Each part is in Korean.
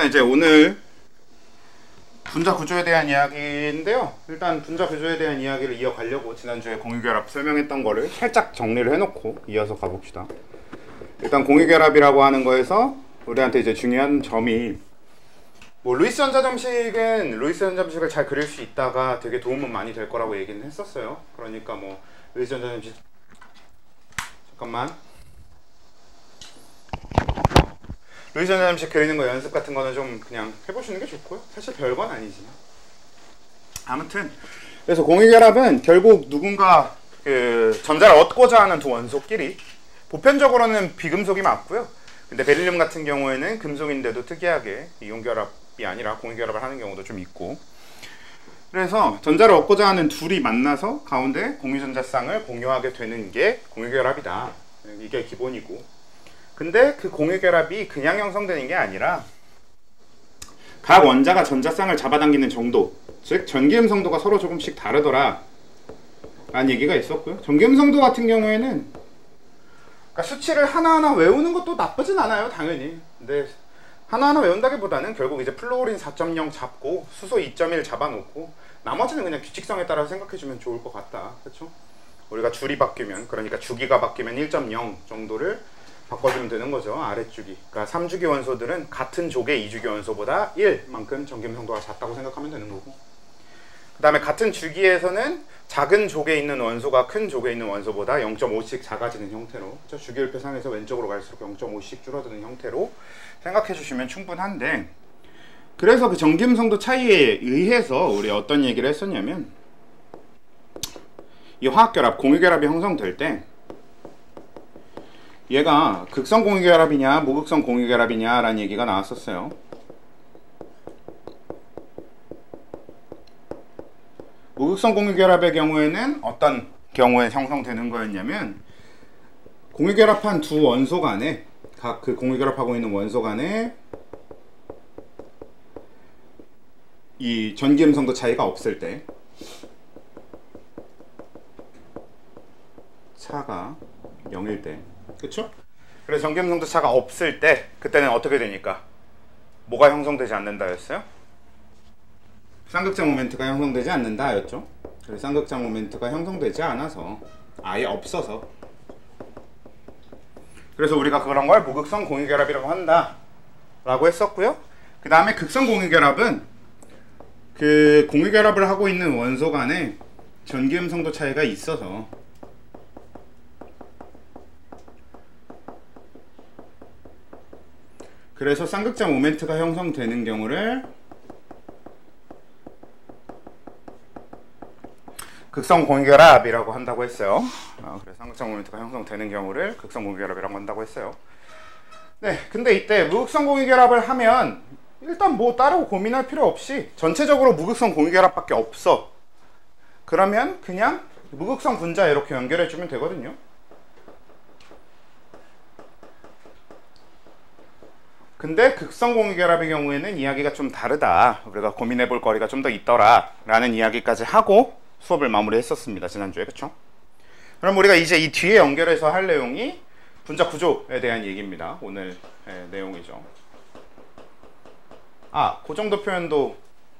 이제 오늘 분자 구조에 대한 이야기인데요. 일단 분자 구조에 대한 이야기를 이어가려고 지난주에 공유결합 설명했던 거를 살짝 정리를 해놓고 이어서 가봅시다. 일단 공유결합이라고 하는 거에서 우리한테 이제 중요한 점이 뭐 루이스 전자점식을 잘 그릴 수 있다가 되게 도움은 많이 될 거라고 얘기는 했었어요. 그러니까 뭐 루이스 전자점식 루이스 전자점식 그리는 거 연습 같은 거는 좀 그냥 해보시는 게 좋고요. 사실 별건 아니지. 아무튼 그래서 공유결합은 결국 누군가 그 전자를 얻고자 하는 두 원소끼리 보편적으로는 비금속이 맞고요. 근데 베릴륨 같은 경우에는 금속인데도 특이하게 이온결합이 아니라 공유결합을 하는 경우도 좀 있고, 그래서 전자를 얻고자 하는 둘이 만나서 가운데 공유전자쌍을 공유하게 되는 게 공유결합이다. 이게 기본이고, 근데 그 공유결합이 그냥 형성되는 게 아니라 각 원자가 전자쌍을 잡아당기는 정도, 즉 전기음성도가 서로 조금씩 다르더라 라는 얘기가 있었고요. 전기음성도 같은 경우에는 그러니까 수치를 하나하나 외우는 것도 나쁘진 않아요, 당연히. 근데 하나하나 외운다기보다는 결국 이제 플로린 4.0 잡고 수소 2.1 잡아놓고 나머지는 그냥 규칙성에 따라서 생각해주면 좋을 것 같다. 그렇죠? 우리가 줄이 바뀌면, 그러니까 주기가 바뀌면 1.0 정도를 바꿔주면 되는 거죠. 아랫주기. 그러니까 3주기 원소들은 같은 족의 2주기 원소보다 1만큼 전기음성도가 작다고 생각하면 되는 거고, 그 다음에 같은 주기에서는 작은 족에 있는 원소가 큰 족에 있는 원소보다 0.5씩 작아지는 형태로, 그렇죠? 주기율표상에서 왼쪽으로 갈수록 0.5씩 줄어드는 형태로 생각해 주시면 충분한데, 그래서 그 전기음성도 차이에 의해서 우리 어떤 얘기를 했었냐면, 이 화학결합, 공유결합이 형성될 때 얘가 극성 공유결합이냐 무극성 공유결합이냐 라는 얘기가 나왔었어요. 무극성 공유결합의 경우에는 어떤 경우에 형성되는 거였냐면, 공유결합한 두 원소 간에, 각 그 공유결합하고 있는 원소 간에 이 전기음성도 차이가 없을 때, 차가 0일 때, 그쵸? 그래서 전기음성도 차가 없을 때 그때는 어떻게 되니까? 뭐가 형성되지 않는다 였어요? 쌍극장 모멘트가 형성되지 않는다 였죠. 그래서 쌍극장 모멘트가 형성되지 않아서, 아예 없어서, 그래서 우리가 그런 걸 무극성 공유결합이라고 한다 라고 했었고요. 그 다음에 극성 공유결합은 그 공유결합을 하고 있는 원소 간에 전기음성도 차이가 있어서, 그래서 쌍극장 모멘트가 형성되는 경우를 극성 공유결합이라고 한다고 했어요. 그래서 쌍극장 모멘트가 형성되는 경우를 극성 공유결합이라고 한다고 했어요. 네, 근데 이때 무극성 공유결합을 하면 일단 뭐 따로 고민할 필요 없이 전체적으로 무극성 공유결합밖에 없어. 그러면 그냥 무극성 분자 이렇게 연결해주면 되거든요. 근데 극성 공유결합의 경우에는 이야기가 좀 다르다, 우리가 고민해 볼 거리가 좀 더 있더라 라는 이야기까지 하고 수업을 마무리했었습니다, 지난주에. 그쵸? 그럼 우리가 이제 이 뒤에 연결해서 할 내용이 분자 구조에 대한 얘기입니다. 오늘 내용이죠. 그 정도 표현도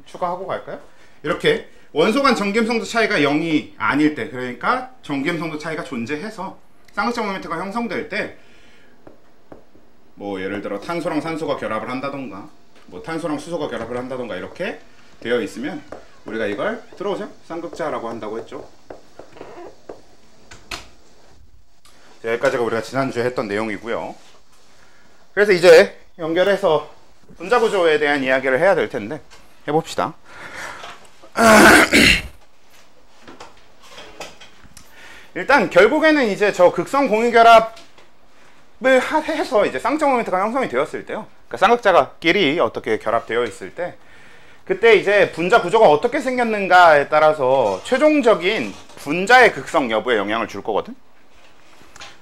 추가하고 갈까요? 이렇게 원소 간 전기음성도 차이가 0이 아닐 때, 그러니까 전기음성도 차이가 존재해서 쌍극장 모멘트가 형성될 때, 뭐 예를 들어 탄소랑 산소가 결합을 한다던가, 뭐 탄소랑 수소가 결합을 한다던가 이렇게 되어 있으면 우리가 이걸 들어오세요, 쌍극자라고 한다고 했죠. 여기까지가 우리가 지난주에 했던 내용이고요. 그래서 이제 연결해서 분자 구조에 대한 이야기를 해야 될 텐데 해봅시다. 일단 결국에는 이제 저 극성 공유결합 해서 이제 쌍극장 모멘트가 형성이 되었을 때요, 그러니까 쌍극자끼리 어떻게 결합되어 있을 때, 그때 이제 분자 구조가 어떻게 생겼는가에 따라서 최종적인 분자의 극성 여부에 영향을 줄 거거든.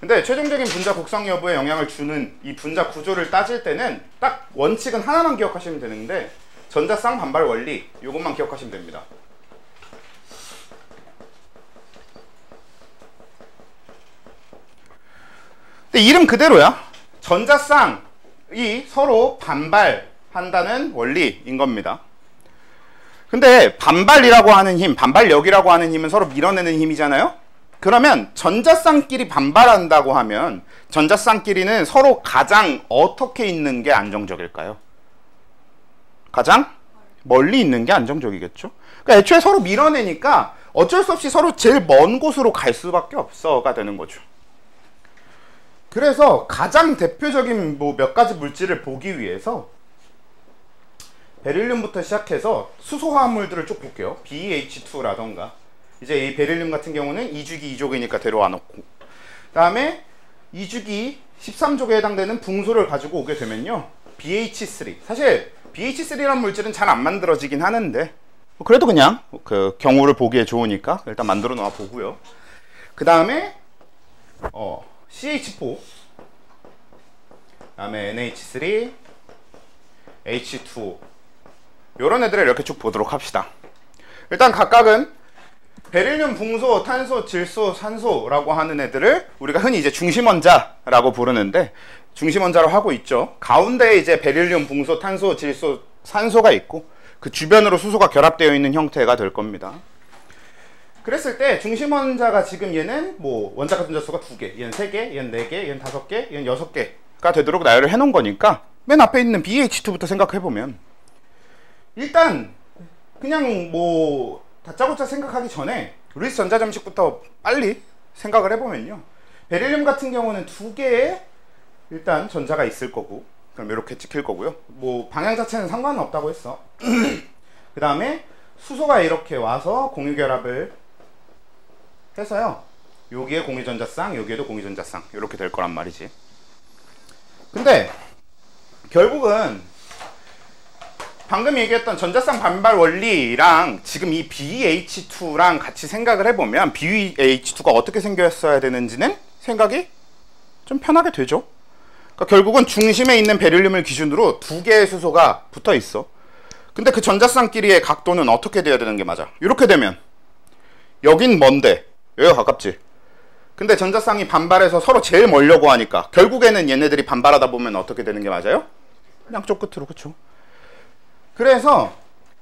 근데 최종적인 분자 극성 여부에 영향을 주는 이 분자 구조를 따질 때는 딱 원칙은 하나만 기억하시면 되는데, 전자쌍 반발 원리, 이것만 기억하시면 됩니다. 근데 이름 그대로야. 전자쌍이 서로 반발하는 한다는 원리인 겁니다. 근데 반발이라고 하는 힘, 반발력이라고 하는 힘은 서로 밀어내는 힘이잖아요? 그러면 전자쌍끼리 반발한다고 하면 전자쌍끼리는 서로 가장 어떻게 있는 게 안정적일까요? 가장 멀리 있는 게 안정적이겠죠? 그러니까 애초에 서로 밀어내니까 어쩔 수 없이 서로 제일 먼 곳으로 갈 수밖에 없어가 되는 거죠. 그래서 가장 대표적인 뭐 몇 가지 물질을 보기 위해서 베릴륨부터 시작해서 수소 화합물들을 쭉 볼게요. BH2라던가 이제 이 베릴륨 같은 경우는 2주기 2족이니까 데려와 놓고 그 다음에 2주기 13족에 해당되는 붕소를 가지고 오게 되면요 BH3 사실 BH3라는 물질은 잘 안 만들어지긴 하는데 그래도 그냥 그 경우를 보기에 좋으니까 일단 만들어 놓아 보고요. 그 다음에 CH4 그 다음에 NH3 H2O 요런 애들을 이렇게 쭉 보도록 합시다. 일단 각각은 베릴륨, 붕소, 탄소, 질소, 산소라고 하는 애들을 우리가 흔히 이제 중심원자라고 부르는데 중심원자로 하고 있죠. 가운데에 이제 베릴륨, 붕소, 탄소, 질소, 산소가 있고 그 주변으로 수소가 결합되어 있는 형태가 될 겁니다. 그랬을 때 중심원자가 지금 얘는 뭐 원자 같은 자수가 2개, 얘는 3개, 얘는 4개, 얘는 5개, 얘는 6개가 되도록 나열을 해놓은 거니까 맨 앞에 있는 BH2부터 생각해보면 일단 그냥 뭐 다짜고짜 생각하기 전에 루이스 전자점식부터 빨리 생각을 해보면요 베릴륨 같은 경우는 2개의 일단 전자가 있을 거고 그럼 이렇게 찍힐 거고요 뭐 방향 자체는 상관은 없다고 했어. 그 다음에 수소가 이렇게 와서 공유결합을 해서요 여기에 공유전자쌍 여기에도 공유전자쌍 이렇게 될 거란 말이지. 근데 결국은 방금 얘기했던 전자쌍 반발 원리랑 지금 이 BH2랑 같이 생각을 해보면 BH2가 어떻게 생겼어야 되는지는 생각이 좀 편하게 되죠. 그러니까 결국은 중심에 있는 베릴륨을 기준으로 2개의 수소가 붙어 있어. 근데 그 전자쌍끼리의 각도는 어떻게 돼야 되는 게 맞아? 이렇게 되면 여긴 먼데 여기가 가깝지. 근데 전자쌍이 반발해서 서로 제일 멀려고 하니까 결국에는 얘네들이 반발하다 보면 어떻게 되는 게 맞아요? 양쪽 끝으로. 그쵸? 그래서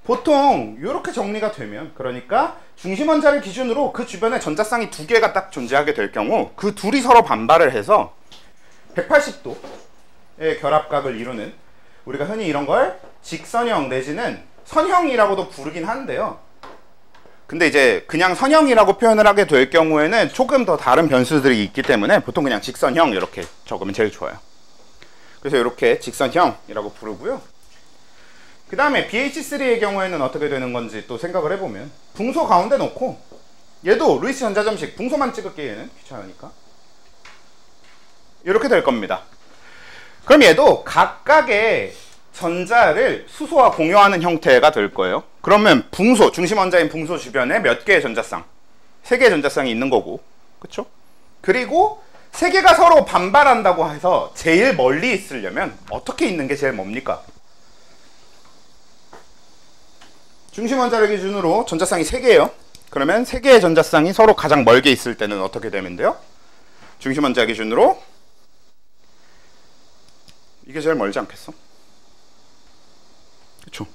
보통 이렇게 정리가 되면 그러니까 중심원자를 기준으로 그 주변에 전자쌍이 2개가 딱 존재하게 될 경우 그 둘이 서로 반발을 해서 180도의 결합각을 이루는 우리가 흔히 이런 걸 직선형 내지는 선형이라고도 부르긴 하는데요. 근데 이제 그냥 선형이라고 표현을 하게 될 경우에는 조금 더 다른 변수들이 있기 때문에 보통 그냥 직선형 이렇게 적으면 제일 좋아요. 그래서 이렇게 직선형이라고 부르고요. 그 다음에 BH3의 경우에는 어떻게 되는 건지 또 생각을 해보면 붕소 가운데 놓고 얘도 루이스 전자점식 붕소만 찍을게 얘는 귀찮으니까 이렇게 될 겁니다. 그럼 얘도 각각의 전자를 수소와 공유하는 형태가 될 거예요. 그러면 붕소, 중심원자인 붕소 주변에 몇 개의 전자쌍? 3개의 전자쌍이 있는 거고 그쵸? 그리고 3개가 서로 반발한다고 해서 제일 멀리 있으려면 어떻게 있는 게 제일 뭡니까? 중심원자를 기준으로 전자쌍이 3개예요. 그러면 3개의 전자쌍이 서로 가장 멀게 있을 때는 어떻게 되면 돼요? 중심원자 기준으로 이게 제일 멀지 않겠어? 그쵸?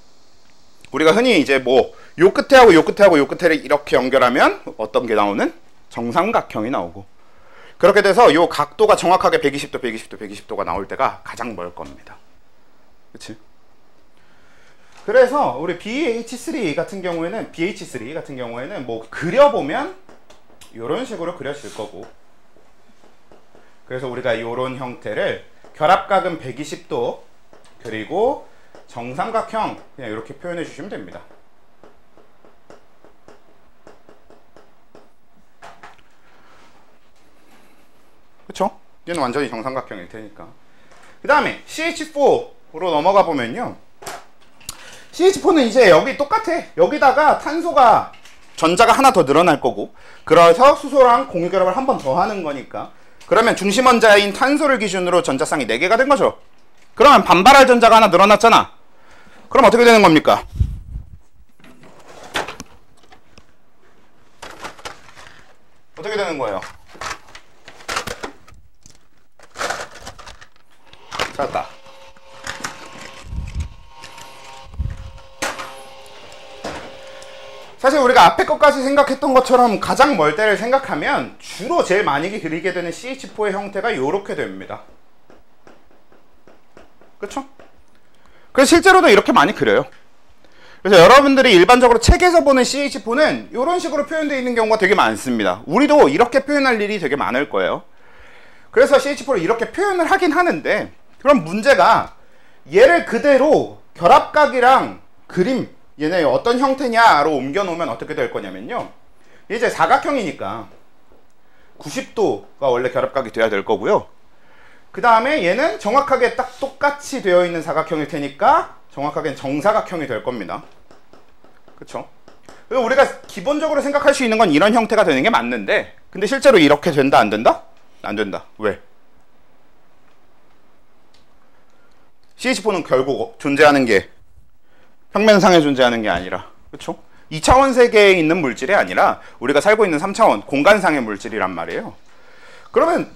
우리가 흔히 이제 뭐 요 끝에하고 요 끝에하고 요 끝에를 이렇게 연결하면 어떤 게 나오는? 정삼각형이 나오고 그렇게 돼서 요 각도가 정확하게 120도, 120도, 120도가 나올 때가 가장 멀 겁니다. 그치? 그래서 우리 BH3 같은 경우에는 뭐 그려보면 이런 식으로 그려질 거고 그래서 우리가 이런 형태를 결합각은 120도 그리고 정삼각형 그냥 이렇게 표현해 주시면 됩니다. 그쵸? 얘는 완전히 정삼각형일 테니까. 그 다음에 CH4로 넘어가 보면요 CH4는 이제 여기 똑같아. 여기다가 탄소가 전자가 하나 더 늘어날 거고 그래서 수소랑 공유결합을 한 번 더 하는 거니까 그러면 중심원자인 탄소를 기준으로 전자쌍이 4개가 된 거죠. 그러면 반발할 전자가 하나 늘어났잖아. 그럼 어떻게 되는 겁니까? 어떻게 되는 거예요? 찾았다. 사실 우리가 앞에 것까지 생각했던 것처럼 가장 멀 때를 생각하면 주로 제일 많이 그리게 되는 CH4의 형태가 이렇게 됩니다. 그쵸? 그래서 실제로도 이렇게 많이 그려요. 그래서 여러분들이 일반적으로 책에서 보는 CH4는 이런 식으로 표현되어 있는 경우가 되게 많습니다. 우리도 이렇게 표현할 일이 되게 많을 거예요. 그래서 CH4를 이렇게 표현을 하긴 하는데, 그럼 문제가 얘를 그대로 결합각이랑 그림, 얘네 어떤 형태냐로 옮겨 놓으면 어떻게 될 거냐면요, 이제 사각형이니까 90도가 원래 결합각이 돼야 될 거고요. 그 다음에 얘는 정확하게 딱 똑같이 되어 있는 사각형일 테니까 정확하게 정사각형이 될 겁니다. 그쵸? 그래서 우리가 기본적으로 생각할 수 있는 건 이런 형태가 되는 게 맞는데, 근데 실제로 이렇게 된다 안 된다? 안 된다. 왜? CH4는 결국 존재하는 게 평면상에 존재하는 게 아니라, 그쵸? 2차원 세계에 있는 물질이 아니라 우리가 살고 있는 3차원 공간상의 물질이란 말이에요. 그러면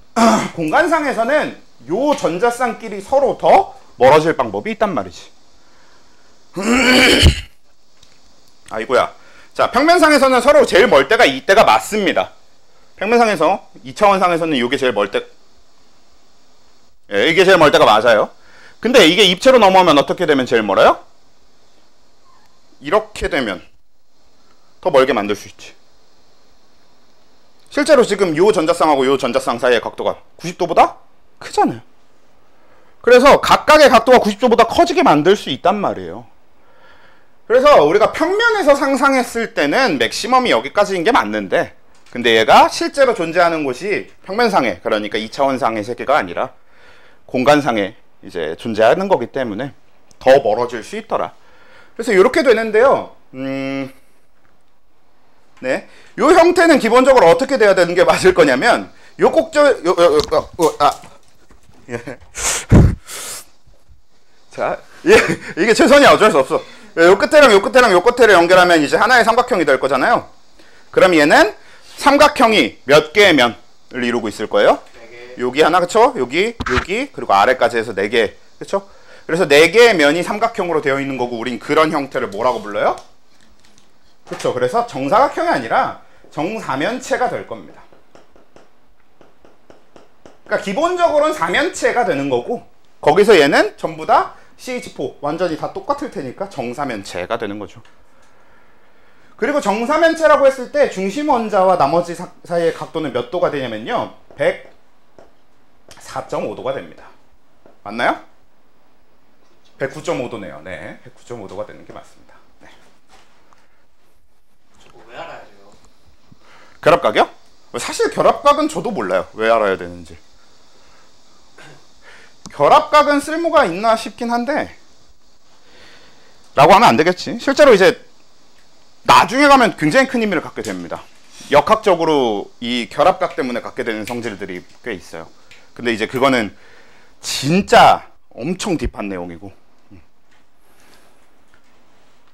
공간상에서는 요 전자쌍끼리 서로 더 멀어질 방법이 있단 말이지. 아이고야. 자, 평면상에서는 서로 제일 멀 때가 이때가 맞습니다. 평면상에서 2차원상에서는 이게 제일 멀 때, 예, 이게 제일 멀 때가 맞아요. 근데 이게 입체로 넘어오면 어떻게 되면 제일 멀어요? 이렇게 되면 더 멀게 만들 수 있지. 실제로 지금 요 전자쌍하고 요 전자쌍 사이의 각도가 90도보다 크잖아요. 그래서 각각의 각도가 90도보다 커지게 만들 수 있단 말이에요. 그래서 우리가 평면에서 상상했을 때는 맥시멈이 여기까지인 게 맞는데, 근데 얘가 실제로 존재하는 곳이 평면상에, 그러니까 2차원상의 세계가 아니라 공간상에 이제 존재하는 거기 때문에 더 멀어질 수 있더라. 그래서 이렇게 되는데요. 네, 요 형태는 기본적으로 어떻게 돼야 되는 게 맞을 거냐면, 요 꼭절, 예. 자, 예, 이게 최선이야. 어쩔 수 없어. 요 끝에랑 요 끝에랑 요 끝에를 연결하면 이제 하나의 삼각형이 될 거잖아요. 그럼 얘는 삼각형이 몇 개의 면을 이루고 있을 거예요? 4개. 여기 하나, 그쵸? 여기, 그리고 아래까지 해서 4개. 그쵸? 그래서 4개의 면이 삼각형으로 되어 있는 거고, 우린 그런 형태를 뭐라고 불러요? 그쵸? 그래서 정사각형이 아니라 정사면체가 될 겁니다. 그러니까 기본적으로는 사면체가 되는 거고, 거기서 얘는 전부 다 CH4 완전히 다 똑같을 테니까 정사면체가 되는 거죠. 그리고 정사면체라고 했을 때 중심 원자와 나머지 사이의 각도는 몇 도가 되냐면요, 104.5도가 됩니다. 맞나요? 109.5도네요. 네, 109.5도가 되는 게 맞습니다. 네. 저거 왜 알아야 돼요? 결합각이요? 사실 결합각은 저도 몰라요. 왜 알아야 되는지. 결합각은 쓸모가 있나 싶긴 한데, 라고 하면 안 되겠지. 실제로 이제 나중에 가면 굉장히 큰 의미를 갖게 됩니다. 역학적으로 이 결합각 때문에 갖게 되는 성질들이 꽤 있어요. 근데 이제 그거는 진짜 엄청 딥한 내용이고.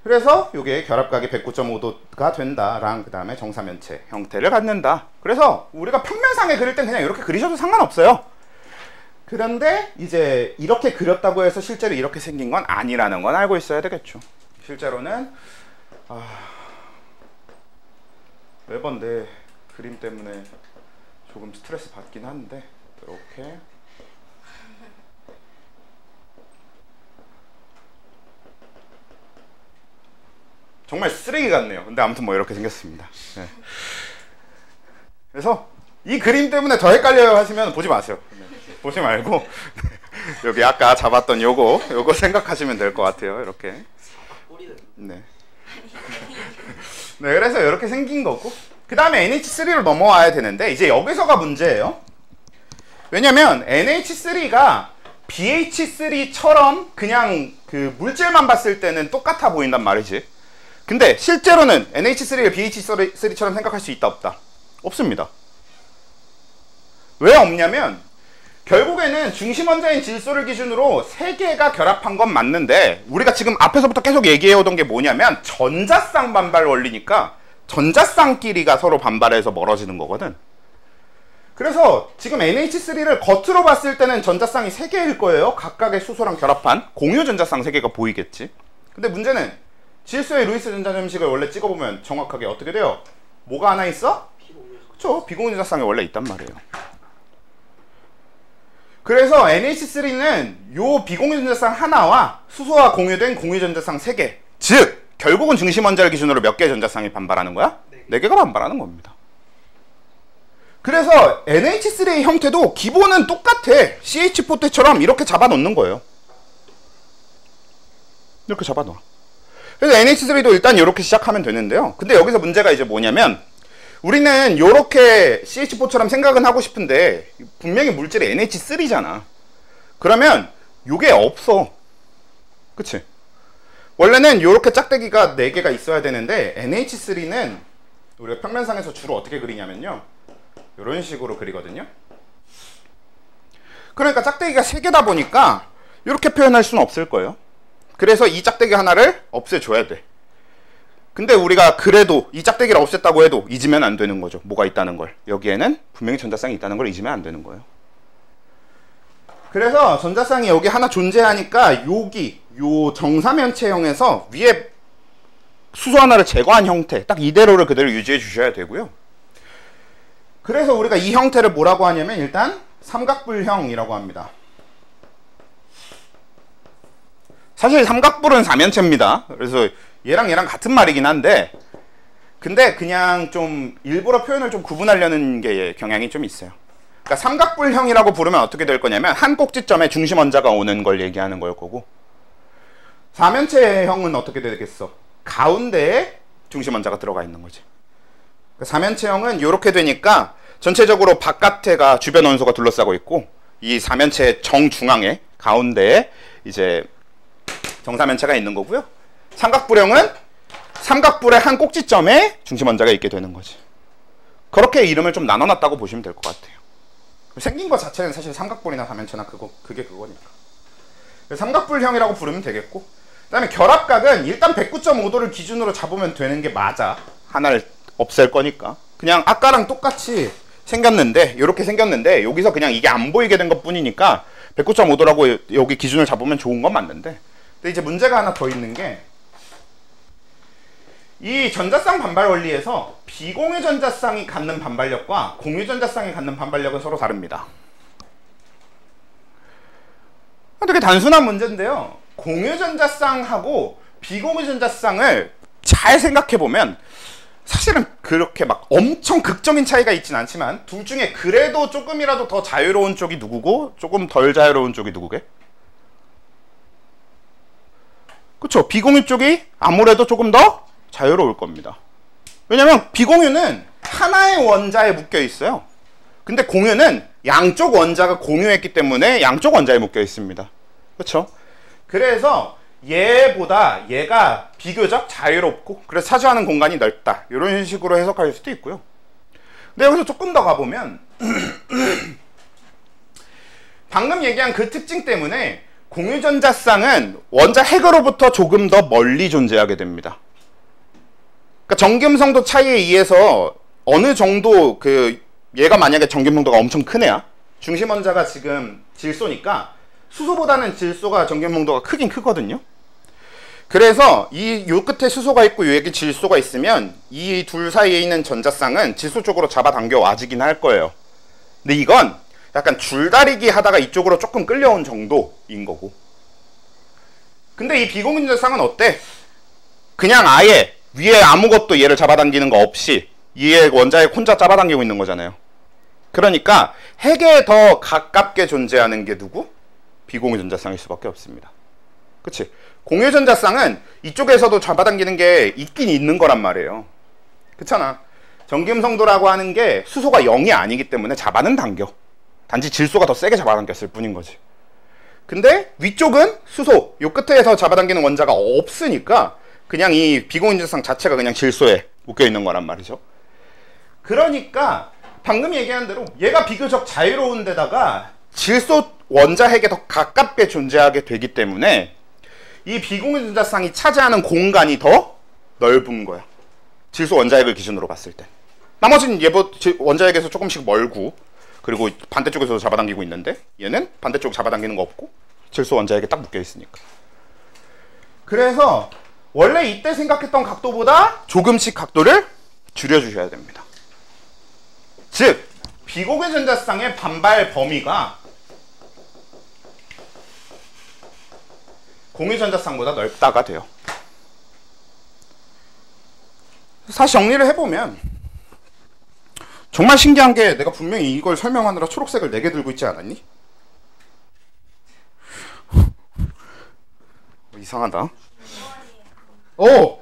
그래서 이게 결합각이 109.5도가 된다랑 그 다음에 정사면체 형태를 갖는다. 그래서 우리가 평면상에 그릴 땐 그냥 이렇게 그리셔도 상관없어요. 그런데 이제 이렇게 그렸다고 해서 실제로 이렇게 생긴 건 아니라는 건 알고 있어야 되겠죠. 실제로는 매번 내 그림 때문에 조금 스트레스 받긴 한데, 이렇게 정말 쓰레기 같네요. 근데 아무튼 뭐 이렇게 생겼습니다. 네. 그래서 이 그림 때문에 더 헷갈려요 하시면 보지 마세요. 네. 보지 말고 여기 아까 잡았던 요거 생각하시면 될 것 같아요. 이렇게. 네. 네, 그래서 이렇게 생긴 거고, 그 다음에 NH3로 넘어와야 되는데, 이제 여기서가 문제예요. 왜냐면 NH3가 BH3처럼 그냥 그 물질만 봤을 때는 똑같아 보인단 말이지. 근데 실제로는 NH3를 BH3처럼 생각할 수 있다 없다? 없습니다. 왜 없냐면, 결국에는 중심 원자인 질소를 기준으로 3개가 결합한 건 맞는데, 우리가 지금 앞에서부터 계속 얘기해오던 게 뭐냐면 전자쌍 반발 원리니까 전자쌍끼리가 서로 반발해서 멀어지는 거거든. 그래서 지금 NH3를 겉으로 봤을 때는 전자쌍이 3개일 거예요. 각각의 수소랑 결합한 공유 전자쌍 3개가 보이겠지. 근데 문제는 질소의 루이스 전자점식을 원래 찍어보면 정확하게 어떻게 돼요? 뭐가 하나 있어? 그쵸? 비공유 전자쌍이 원래 있단 말이에요. 그래서 NH3는 요 비공유 전자쌍 하나와 수소와 공유된 공유 전자쌍 3개. 즉 결국은 중심 원자를 기준으로 몇 개의 전자쌍이 반발하는 거야? 4개가 반발하는 겁니다. 그래서 NH3의 형태도 기본은 똑같아. CH4 때처럼 이렇게 잡아놓는 거예요. 이렇게 잡아놔. 그래서 NH3도 일단 이렇게 시작하면 되는데요. 근데 여기서 문제가 이제 뭐냐면 우리는 이렇게 CH4처럼 생각은 하고 싶은데 분명히 물질이 NH3잖아. 그러면 요게 없어. 그치? 원래는 이렇게 짝대기가 4개가 있어야 되는데 NH3는 우리가 평면상에서 주로 어떻게 그리냐면요. 이런 식으로 그리거든요. 그러니까 짝대기가 3개다 보니까 이렇게 표현할 수는 없을 거예요. 그래서 이 짝대기 하나를 없애줘야 돼. 근데 우리가 그래도 이 짝대기를 없앴다고 해도 잊으면 안 되는 거죠. 뭐가 있다는 걸. 여기에는 분명히 전자쌍이 있다는 걸 잊으면 안 되는 거예요. 그래서 전자쌍이 여기 하나 존재하니까 여기 요 정사면체형에서 위에 수소 하나를 제거한 형태 딱 이대로를 그대로 유지해 주셔야 되고요. 그래서 우리가 이 형태를 뭐라고 하냐면 일단 삼각불형이라고 합니다. 사실 삼각불은 사면체입니다. 그래서 얘랑 같은 말이긴 한데 근데 그냥 좀 일부러 표현을 좀 구분하려는 게 경향이 좀 있어요. 그러니까 삼각불형이라고 부르면 어떻게 될 거냐면 한 꼭지점에 중심 원자가 오는 걸 얘기하는 걸 거고 사면체형은 어떻게 되겠어? 가운데에 중심 원자가 들어가 있는 거지. 그러니까 사면체형은 이렇게 되니까 전체적으로 바깥에가 주변 원소가 둘러싸고 있고 이 사면체 정중앙에 가운데에 이제 정사면체가 있는 거고요. 삼각불형은 삼각불의 한 꼭지점에 중심 원자가 있게 되는 거지. 그렇게 이름을 좀 나눠놨다고 보시면 될 것 같아요. 생긴 것 자체는 사실 삼각불이나 사면체나 그게 그거니까. 삼각불형이라고 부르면 되겠고 그 다음에 결합각은 일단 109.5도를 기준으로 잡으면 되는 게 맞아. 하나를 없앨 거니까. 그냥 아까랑 똑같이 생겼는데 이렇게 생겼는데 여기서 그냥 이게 안 보이게 된 것 뿐이니까 109.5도라고 여기 기준을 잡으면 좋은 건 맞는데 근데 이제 문제가 하나 더 있는 게 이 전자쌍 반발 원리에서 비공유 전자쌍이 갖는 반발력과 공유 전자쌍이 갖는 반발력은 서로 다릅니다. 되게 단순한 문제인데요. 공유 전자쌍하고 비공유 전자쌍을 잘 생각해보면 사실은 그렇게 막 엄청 극적인 차이가 있진 않지만 둘 중에 그래도 조금이라도 더 자유로운 쪽이 누구고 조금 덜 자유로운 쪽이 누구게? 그쵸? 비공유 쪽이 아무래도 조금 더 자유로울 겁니다. 왜냐면 비공유는 하나의 원자에 묶여 있어요. 근데 공유는 양쪽 원자가 공유했기 때문에 양쪽 원자에 묶여 있습니다. 그쵸? 그래서 얘보다 얘가 비교적 자유롭고 그래서 차지하는 공간이 넓다. 이런 식으로 해석할 수도 있고요. 근데 여기서 조금 더 가보면 방금 얘기한 그 특징 때문에 공유전자쌍은 원자 핵으로부터 조금 더 멀리 존재하게 됩니다. 그러니까 전기음성도 차이에 의해서 어느 정도 얘가 만약에 전기음성도가 엄청 큰 애야. 중심 원자가 지금 질소니까 수소보다는 질소가 전기음성도가 크긴 크거든요. 그래서 요 끝에 수소가 있고 여기 질소가 있으면 이 둘 사이에 있는 전자쌍은 질소 쪽으로 잡아당겨 와지긴 할 거예요. 근데 이건 약간 줄다리기 하다가 이쪽으로 조금 끌려온 정도인 거고. 근데 이 비공유 전자쌍은 어때? 그냥 아예 위에 아무것도 얘를 잡아당기는 거 없이 얘 원자핵 혼자 잡아당기고 있는 거잖아요. 그러니까 핵에 더 가깝게 존재하는 게 누구? 비공유 전자쌍일 수밖에 없습니다. 그치? 공유 전자쌍은 이쪽에서도 잡아당기는 게 있긴 있는 거란 말이에요. 그렇잖아. 전기음성도라고 하는 게 수소가 0이 아니기 때문에 잡아는 당겨. 단지 질소가 더 세게 잡아당겼을 뿐인 거지. 근데 위쪽은 수소, 요 끝에서 잡아당기는 원자가 없으니까 그냥 이 비공유 전자쌍 자체가 그냥 질소에 묶여있는 거란 말이죠. 그러니까 방금 얘기한 대로 얘가 비교적 자유로운 데다가 질소 원자핵에 더 가깝게 존재하게 되기 때문에 이 비공유 전자쌍이 차지하는 공간이 더 넓은 거야. 질소 원자핵을 기준으로 봤을 때. 나머지는 원자핵에서 조금씩 멀고 그리고 반대쪽에서도 잡아당기고 있는데 얘는 반대쪽 잡아당기는 거 없고 질소 원자핵에 딱 묶여 있으니까. 그래서 원래 이때 생각했던 각도보다 조금씩 각도를 줄여주셔야 됩니다. 즉 비공유 전자쌍의 반발 범위가 공유 전자쌍보다 넓다가 돼요. 다시 정리를 해보면 정말 신기한 게 내가 분명히 이걸 설명하느라 초록색을 4개 들고 있지 않았니? 이상하다. 오!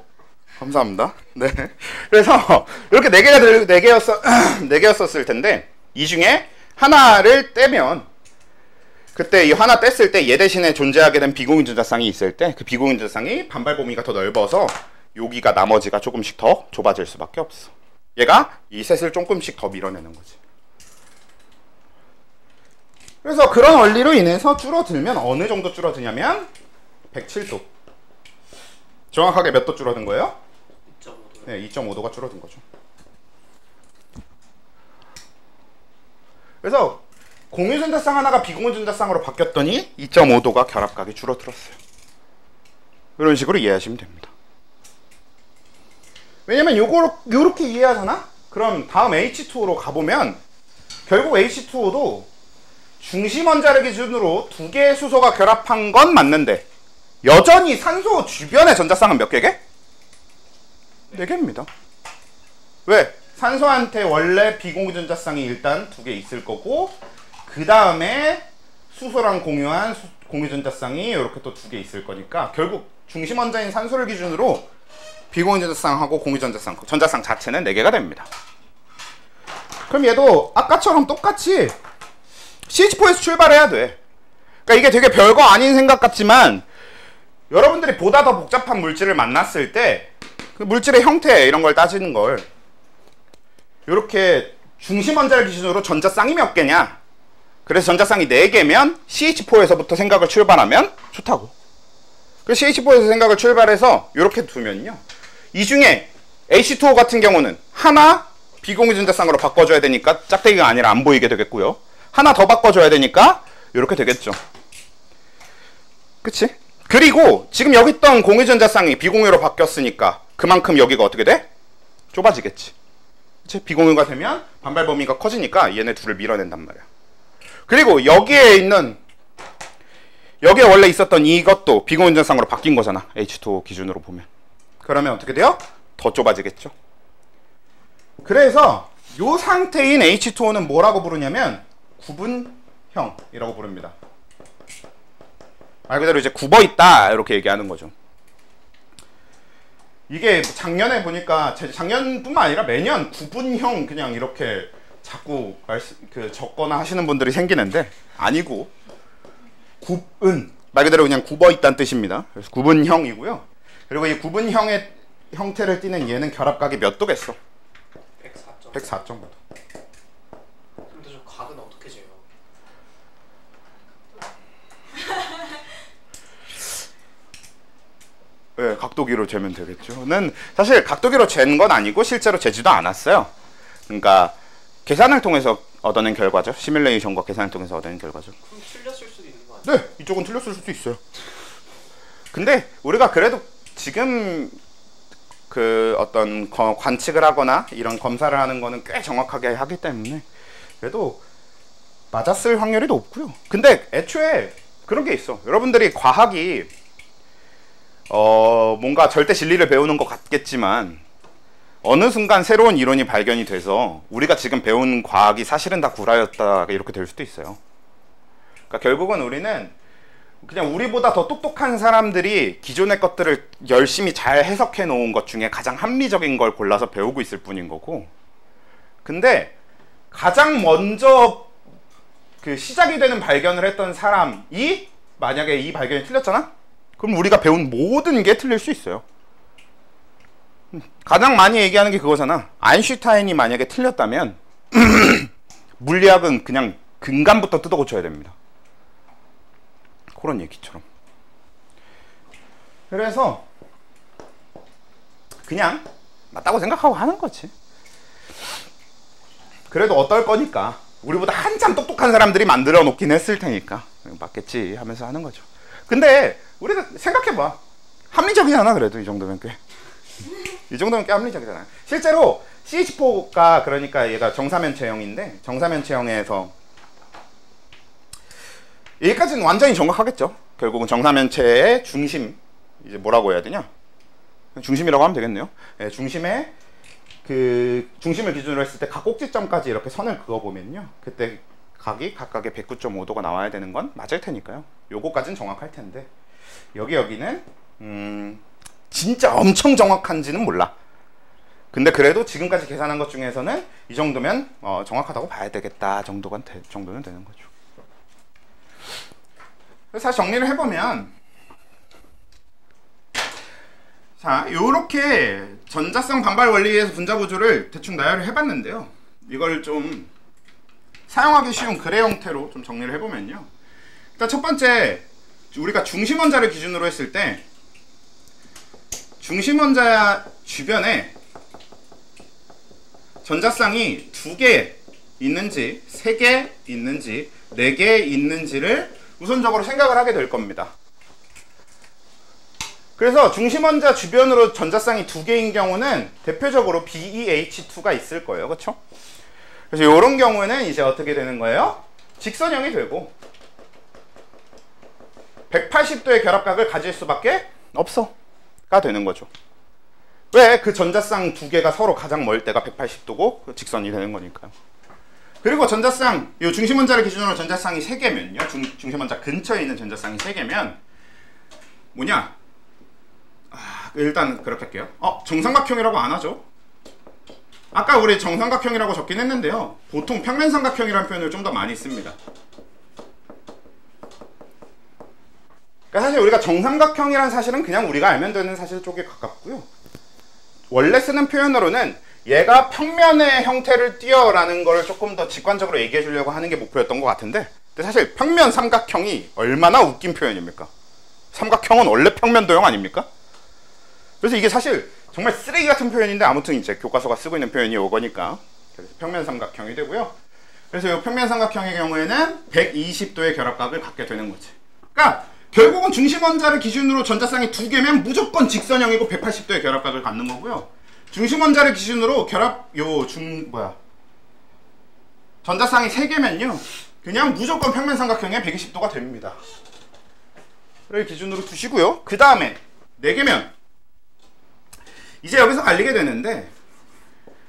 감사합니다. 네. 그래서 이렇게 4개였었을 텐데 이 중에 하나를 떼면 그때 이 하나 뗐을 때 얘 대신에 존재하게 된 비공유 전자쌍이 있을 때 그 비공유 전자쌍이 반발 범위가 더 넓어서 여기가 나머지가 조금씩 더 좁아질 수밖에 없어. 얘가 이 셋을 조금씩 더 밀어내는 거지. 그래서 그런 원리로 인해서 줄어들면 어느 정도 줄어드냐면 107도. 정확하게 몇 도 줄어든 거예요? 2.5도. 네, 2.5도가 줄어든 거죠. 그래서 공유 전자쌍 하나가 비공유 전자쌍으로 바뀌었더니 2.5도가 결합각이 줄어들었어요. 이런 식으로 이해하시면 됩니다. 왜냐면 요렇게 이해하잖아? 그럼 다음 H2O로 가보면 결국 H2O도 중심 원자를 기준으로 2개의 수소가 결합한 건 맞는데 여전히 산소 주변의 전자쌍은 몇 개게? 4개입니다. 왜? 산소한테 원래 비공유 전자쌍이 일단 2개 있을 거고 그 다음에 수소랑 공유한 공유 전자쌍이 이렇게 또 2개 있을 거니까 결국 중심 원자인 산소를 기준으로 비공유 전자쌍하고 공유 전자쌍 자체는 4개가 됩니다. 그럼 얘도 아까처럼 똑같이 CH4에서 출발해야 돼. 그러니까 이게 되게 별거 아닌 생각 같지만 여러분들이 보다 더 복잡한 물질을 만났을 때 그 물질의 형태 이런 걸 따지는 걸 이렇게 중심 원자를 기준으로 전자쌍이 몇 개냐? 그래서 전자쌍이 4개면 CH4에서부터 생각을 출발하면 좋다고. 그래서 CH4에서 생각을 출발해서 이렇게 두면요. 이 중에 H2O 같은 경우는 하나 비공유 전자쌍으로 바꿔줘야 되니까 짝대기가 아니라 안 보이게 되겠고요. 하나 더 바꿔줘야 되니까 이렇게 되겠죠. 그치? 그리고 지금 여기 있던 공유 전자쌍이 비공유로 바뀌었으니까 그만큼 여기가 어떻게 돼? 좁아지겠지. 그치? 비공유가 되면 반발 범위가 커지니까 얘네 둘을 밀어낸단 말이야. 그리고 여기에 원래 있었던 이것도 비공유 전자쌍으로 바뀐 거잖아. H2O 기준으로 보면. 그러면 어떻게 돼요? 더 좁아지겠죠. 그래서 이 상태인 H2O는 뭐라고 부르냐면 구분형이라고 부릅니다. 말 그대로 이제 굽어 있다 이렇게 얘기하는 거죠. 이게 작년에 보니까 작년뿐만 아니라 매년 구분형 그냥 이렇게 자꾸 적거나 하시는 분들이 생기는데 아니고 굽은 말 그대로 그냥 굽어 있다는 뜻입니다. 그래서 구분형이고요. 그리고 이 구분형의 형태를 띠는 얘는 결합각이 몇 도겠어? 104.5도. 근데 저 각은 어떻게 재요? 네, 각도기로 재면 되겠죠. 는 사실 각도기로 잰 건 아니고 실제로 재지도 않았어요. 그러니까 계산을 통해서 얻어낸 결과죠. 시뮬레이션과 계산을 통해서 얻어낸 결과죠. 그럼 틀렸을 수도 있는 거 아니에요? 네, 이쪽은 틀렸을 수도 있어요. 근데 우리가 그래도 지금 그 어떤 관측을 하거나 이런 검사를 하는 거는 꽤 정확하게 하기 때문에 그래도 맞았을 확률이 높고요. 근데 애초에 그런 게 있어. 여러분들이 과학이 뭔가 절대 진리를 배우는 것 같겠지만 어느 순간 새로운 이론이 발견이 돼서 우리가 지금 배운 과학이 사실은 다 구라였다 이렇게 될 수도 있어요. 그러니까 결국은 우리는 그냥 우리보다 더 똑똑한 사람들이 기존의 것들을 열심히 잘 해석해 놓은 것 중에 가장 합리적인 걸 골라서 배우고 있을 뿐인 거고, 근데 가장 먼저 그 시작이 되는 발견을 했던 사람이 만약에 이 발견이 틀렸잖아? 그럼 우리가 배운 모든 게 틀릴 수 있어요. 가장 많이 얘기하는 게 그거잖아. 아인슈타인이 만약에 틀렸다면 물리학은 그냥 근간부터 뜯어 고쳐야 됩니다. 그런 얘기처럼. 그래서 그냥 맞다고 생각하고 하는 거지. 그래도 어떨 거니까 우리보다 한참 똑똑한 사람들이 만들어 놓긴 했을 테니까 맞겠지 하면서 하는 거죠. 근데 우리가 생각해봐. 합리적이잖아. 그래도 이 정도면 꽤. 이 정도면 꽤 합리적이잖아요. 실제로 CH4가 그러니까 얘가 정사면체형인데 정사면체형에서 여기까지는 완전히 정확하겠죠. 결국은 정사면체의 중심, 이제 뭐라고 해야 되냐? 중심이라고 하면 되겠네요. 예, 중심에 그 중심을 기준으로 했을 때 각 꼭지점까지 이렇게 선을 그어보면요, 그때 각이 각각의 109.5도가 나와야 되는 건 맞을 테니까요. 요거까지는 정확할 텐데 여기는 진짜 엄청 정확한지는 몰라. 근데 그래도 지금까지 계산한 것 중에서는 이 정도면 정확하다고 봐야 되겠다 정도는 되는 거죠. 그래서 다시 정리를 해보면, 자, 요렇게 전자성 반발 원리에서 분자 구조를 대충 나열을 해봤는데요. 이걸 좀 사용하기 쉬운 그래 형태로 좀 정리를 해보면요. 일단 첫 번째, 우리가 중심 원자를 기준으로 했을 때 중심 원자 주변에 전자쌍이 2개 있는지 3개 있는지 4개 있는지를 우선적으로 생각을 하게 될 겁니다. 그래서 중심 원자 주변으로 전자쌍이 2개인 경우는 대표적으로 BeH2가 있을 거예요. 그렇죠? 그래서 이런 경우는 이제 어떻게 되는 거예요? 직선형이 되고 180도의 결합각을 가질 수밖에 없어가 되는 거죠. 왜? 그 전자쌍 2개가 서로 가장 멀 때가 180도고 직선이 되는 거니까요. 그리고 전자쌍, 이 중심 원자를 기준으로 전자쌍이 3개면요, 중심 원자 근처에 있는 전자쌍이 3개면 뭐냐? 일단 그렇게 할게요. 정삼각형이라고 안 하죠. 아까 우리 정삼각형이라고 적긴 했는데요, 보통 평면삼각형이라는 표현을 좀 더 많이 씁니다. 그러니까 사실 우리가 정삼각형이라는 사실은 그냥 우리가 알면 되는 사실 쪽에 가깝고요. 원래 쓰는 표현으로는 얘가 평면의 형태를 띄어라는 걸 조금 더 직관적으로 얘기해 주려고 하는 게 목표였던 것 같은데, 근데 사실 평면 삼각형이 얼마나 웃긴 표현입니까? 삼각형은 원래 평면 도형 아닙니까? 그래서 이게 사실 정말 쓰레기 같은 표현인데 아무튼 이제 교과서가 쓰고 있는 표현이 이거니까, 그래서 평면 삼각형이 되고요. 그래서 이 평면 삼각형의 경우에는 120도의 결합각을 갖게 되는 거지. 그러니까 결국은 중심 원자를 기준으로 전자쌍이 2개면 무조건 직선형이고 180도의 결합각을 갖는 거고요. 중심 원자를 기준으로 전자쌍이 3개면요, 그냥 무조건 평면 삼각형의 120도가 됩니다. 를 기준으로 두시고요. 그 다음에 4개면 이제 여기서 갈리게 되는데,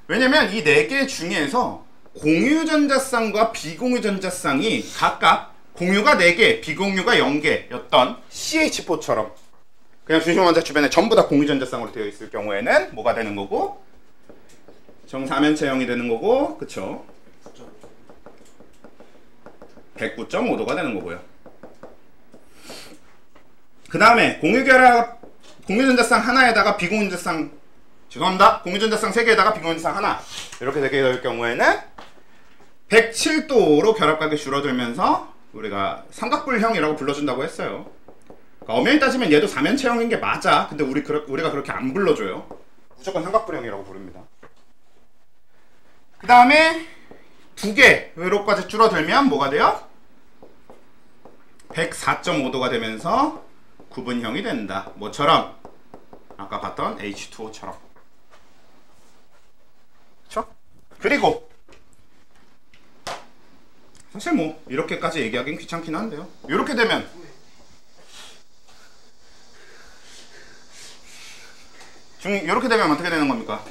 왜냐면 이 4개 중에서 공유 전자쌍과 비공유 전자쌍이 각각 공유가 4개, 비공유가 0개였던 CH4처럼 그냥 중심 원자 주변에 전부 다 공유 전자쌍으로 되어 있을 경우에는 뭐가 되는 거고? 정사면체형이 되는 거고, 그쵸? 109.5도가 되는 거고요. 그 다음에 공유 전자쌍 하나에다가 공유 전자쌍 3개에다가 비공유 전자쌍 하나, 이렇게 되게 될 경우에는 107도로 결합각이 줄어들면서 우리가 삼각불형이라고 불러준다고 했어요. 그러니까 엄연히 따지면 얘도 사면체형인 게 맞아. 근데 우리가 그렇게 안 불러줘요. 무조건 삼각불형이라고 부릅니다. 그 다음에 2개로까지 줄어들면 뭐가 돼요? 104.5도가 되면서 구분형이 된다. 뭐처럼? 아까 봤던 H2O처럼. 그쵸? 그리고 사실 뭐 이렇게까지 얘기하긴 귀찮긴 한데요, 이렇게 되면 이렇게 되면 어떻게 되는 겁니까?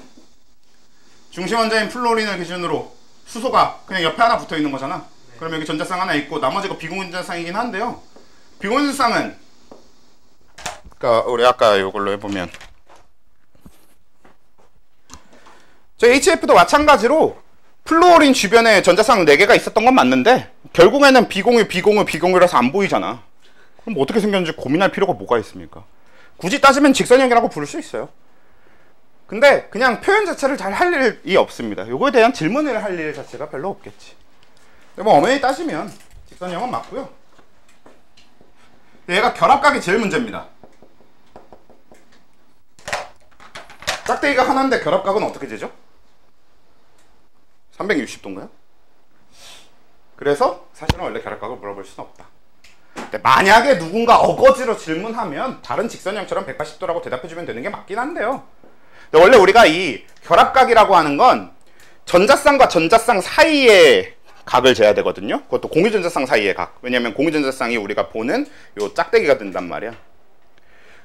중심 원자인 플로린을 기준으로 수소가 그냥 옆에 하나 붙어 있는 거잖아. 그럼 여기 전자쌍 하나 있고 나머지가 비공유 전자쌍이긴 한데요, 비공유 전자쌍은 그러니까 우리 아까 이걸로 해보면 저 HF도 마찬가지로 플루오린 주변에 전자쌍 4개가 있었던 건 맞는데 결국에는 비공유라서 안 보이잖아. 그럼 뭐 어떻게 생겼는지 고민할 필요가 뭐가 있습니까? 굳이 따지면 직선형이라고 부를 수 있어요. 근데 그냥 표현 자체를 잘 할 일이 없습니다. 요거에 대한 질문을 할 일 자체가 별로 없겠지. 근데 뭐 엄연히 따지면 직선형은 맞고요. 얘가 결합각이 제일 문제입니다. 짝대기가 하나인데 결합각은 어떻게 되죠? 360도인가요? 그래서 사실은 원래 결합각을 물어볼 수는 없다. 근데 만약에 누군가 어거지로 질문하면 다른 직선형처럼 180도라고 대답해주면 되는 게 맞긴 한데요. 근데 원래 우리가 이 결합각이라고 하는 건 전자쌍과 전자쌍 사이의 각을 재야 되거든요. 그것도 공유전자쌍 사이의 각. 왜냐면 공유전자쌍이 우리가 보는 요 짝대기가 된단 말이야.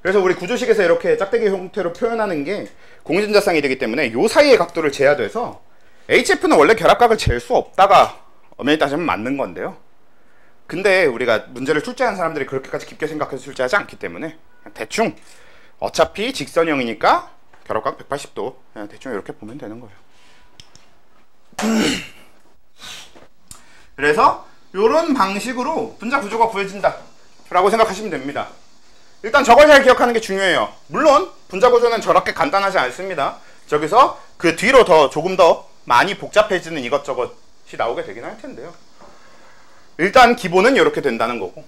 그래서 우리 구조식에서 이렇게 짝대기 형태로 표현하는 게 공유전자쌍이 되기 때문에 요 사이의 각도를 재야 돼서 HF는 원래 결합각을 잴 수 없다가 엄연히 따지면 맞는 건데요. 근데 우리가 문제를 출제한 사람들이 그렇게까지 깊게 생각해서 출제하지 않기 때문에 그냥 대충 어차피 직선형이니까 결합각 180도 그냥 대충 이렇게 보면 되는 거예요. 그래서 이런 방식으로 분자 구조가 구해진다 라고 생각하시면 됩니다. 일단 저걸 잘 기억하는 게 중요해요. 물론 분자 구조는 저렇게 간단하지 않습니다. 저기서 그 뒤로 조금 더 많이 복잡해지는 이것저것이 나오게 되긴 할 텐데요. 일단 기본은 이렇게 된다는 거고.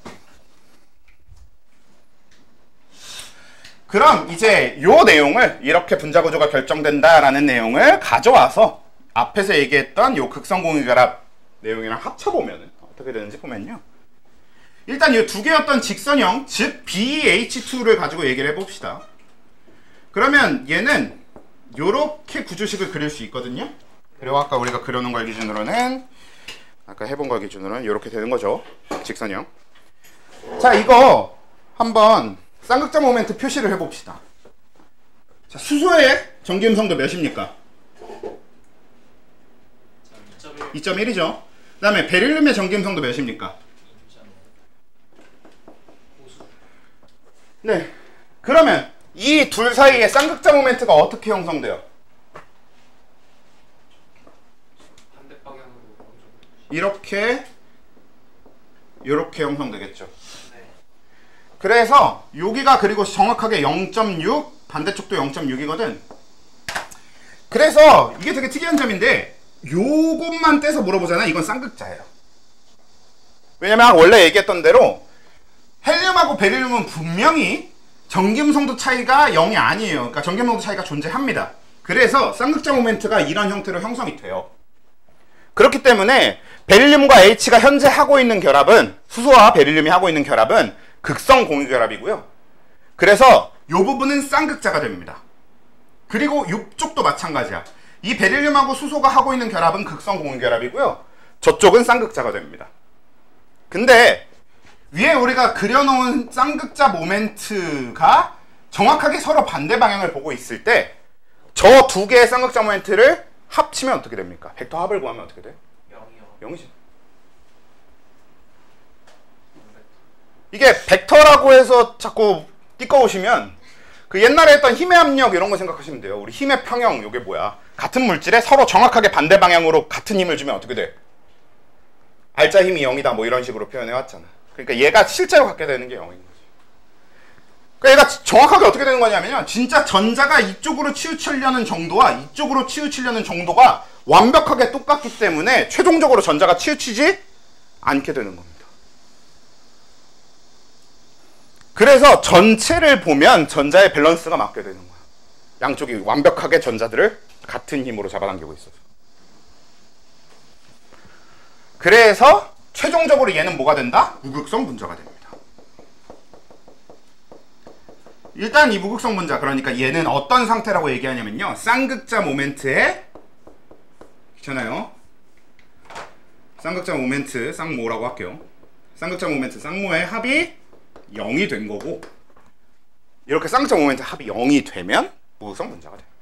그럼 이제 요 내용을 이렇게 분자 구조가 결정된다라는 내용을 가져와서 앞에서 얘기했던 요 극성공유결합 내용이랑 합쳐보면 어떻게 되는지 보면요. 일단 이 두 개였던 직선형, 즉 BH2를 가지고 얘기를 해봅시다. 그러면 얘는 요렇게 구조식을 그릴 수 있거든요. 그리고 아까 우리가 그려놓은 걸 기준으로는 아까 해본 걸 기준으로는 이렇게 되는 거죠. 직선형. 자, 이거 한번 쌍극자 모멘트 표시를 해봅시다. 자, 수소의 전기음성도 몇입니까? 2.1이죠. 그 다음에 베릴륨의 전기음성도 몇입니까? 네. 그러면 이 둘 사이의 쌍극자 모멘트가 어떻게 형성돼요? 반대 방향으로 이렇게 형성되겠죠. 네. 그래서 여기가 그리고 정확하게 0.6 반대쪽도 0.6이거든. 그래서 이게 되게 특이한 점인데 요것만 떼서 물어보잖아. 이건 쌍극자예요. 왜냐면 원래 얘기했던 대로 헬륨하고 베릴륨은 분명히 전기음성도 차이가 0이 아니에요. 그러니까 전기음성도 차이가 존재합니다. 그래서 쌍극자 모멘트가 이런 형태로 형성이 돼요. 그렇기 때문에 베릴륨과 H가 현재 하고 있는 결합은, 수소와 베릴륨이 하고 있는 결합은 극성 공유결합이고요. 그래서 이 부분은 쌍극자가 됩니다. 그리고 이쪽도 마찬가지야. 이 베릴륨하고 수소가 하고 있는 결합은 극성 공유결합이고요. 저쪽은 쌍극자가 됩니다. 근데 위에 우리가 그려놓은 쌍극자 모멘트가 정확하게 서로 반대 방향을 보고 있을 때 저 두 개의 쌍극자 모멘트를 합치면 어떻게 됩니까? 벡터 합을 구하면 어떻게 돼? 0이요. 0이지. 이게 벡터라고 해서 자꾸 띠꺼우시면 그 옛날에 했던 힘의 압력 이런 거 생각하시면 돼요. 우리 힘의 평형 이게 뭐야? 같은 물질에 서로 정확하게 반대 방향으로 같은 힘을 주면 어떻게 돼? 알짜 힘이 0이다 뭐 이런 식으로 표현해 왔잖아. 그러니까 얘가 실제로 갖게 되는 게 0인 거지. 그러니까 얘가 정확하게 어떻게 되는 거냐면요. 진짜 전자가 이쪽으로 치우치려는 정도와 이쪽으로 치우치려는 정도가 완벽하게 똑같기 때문에 최종적으로 전자가 치우치지 않게 되는 겁니다. 그래서 전체를 보면 전자의 밸런스가 맞게 되는 거야. 양쪽이 완벽하게 전자들을 같은 힘으로 잡아당기고 있어서. 그래서 최종적으로 얘는 뭐가 된다? 무극성 분자가 됩니다. 일단 이 무극성 분자, 그러니까 얘는 어떤 상태라고 얘기하냐면요. 쌍극자 모멘트에 있잖아요. 쌍극자 모멘트, 쌍모라고 할게요. 쌍극자 모멘트, 쌍모의 합이 0이 된 거고, 이렇게 쌍극자 모멘트 합이 0이 되면 무극성 분자가 됩니다.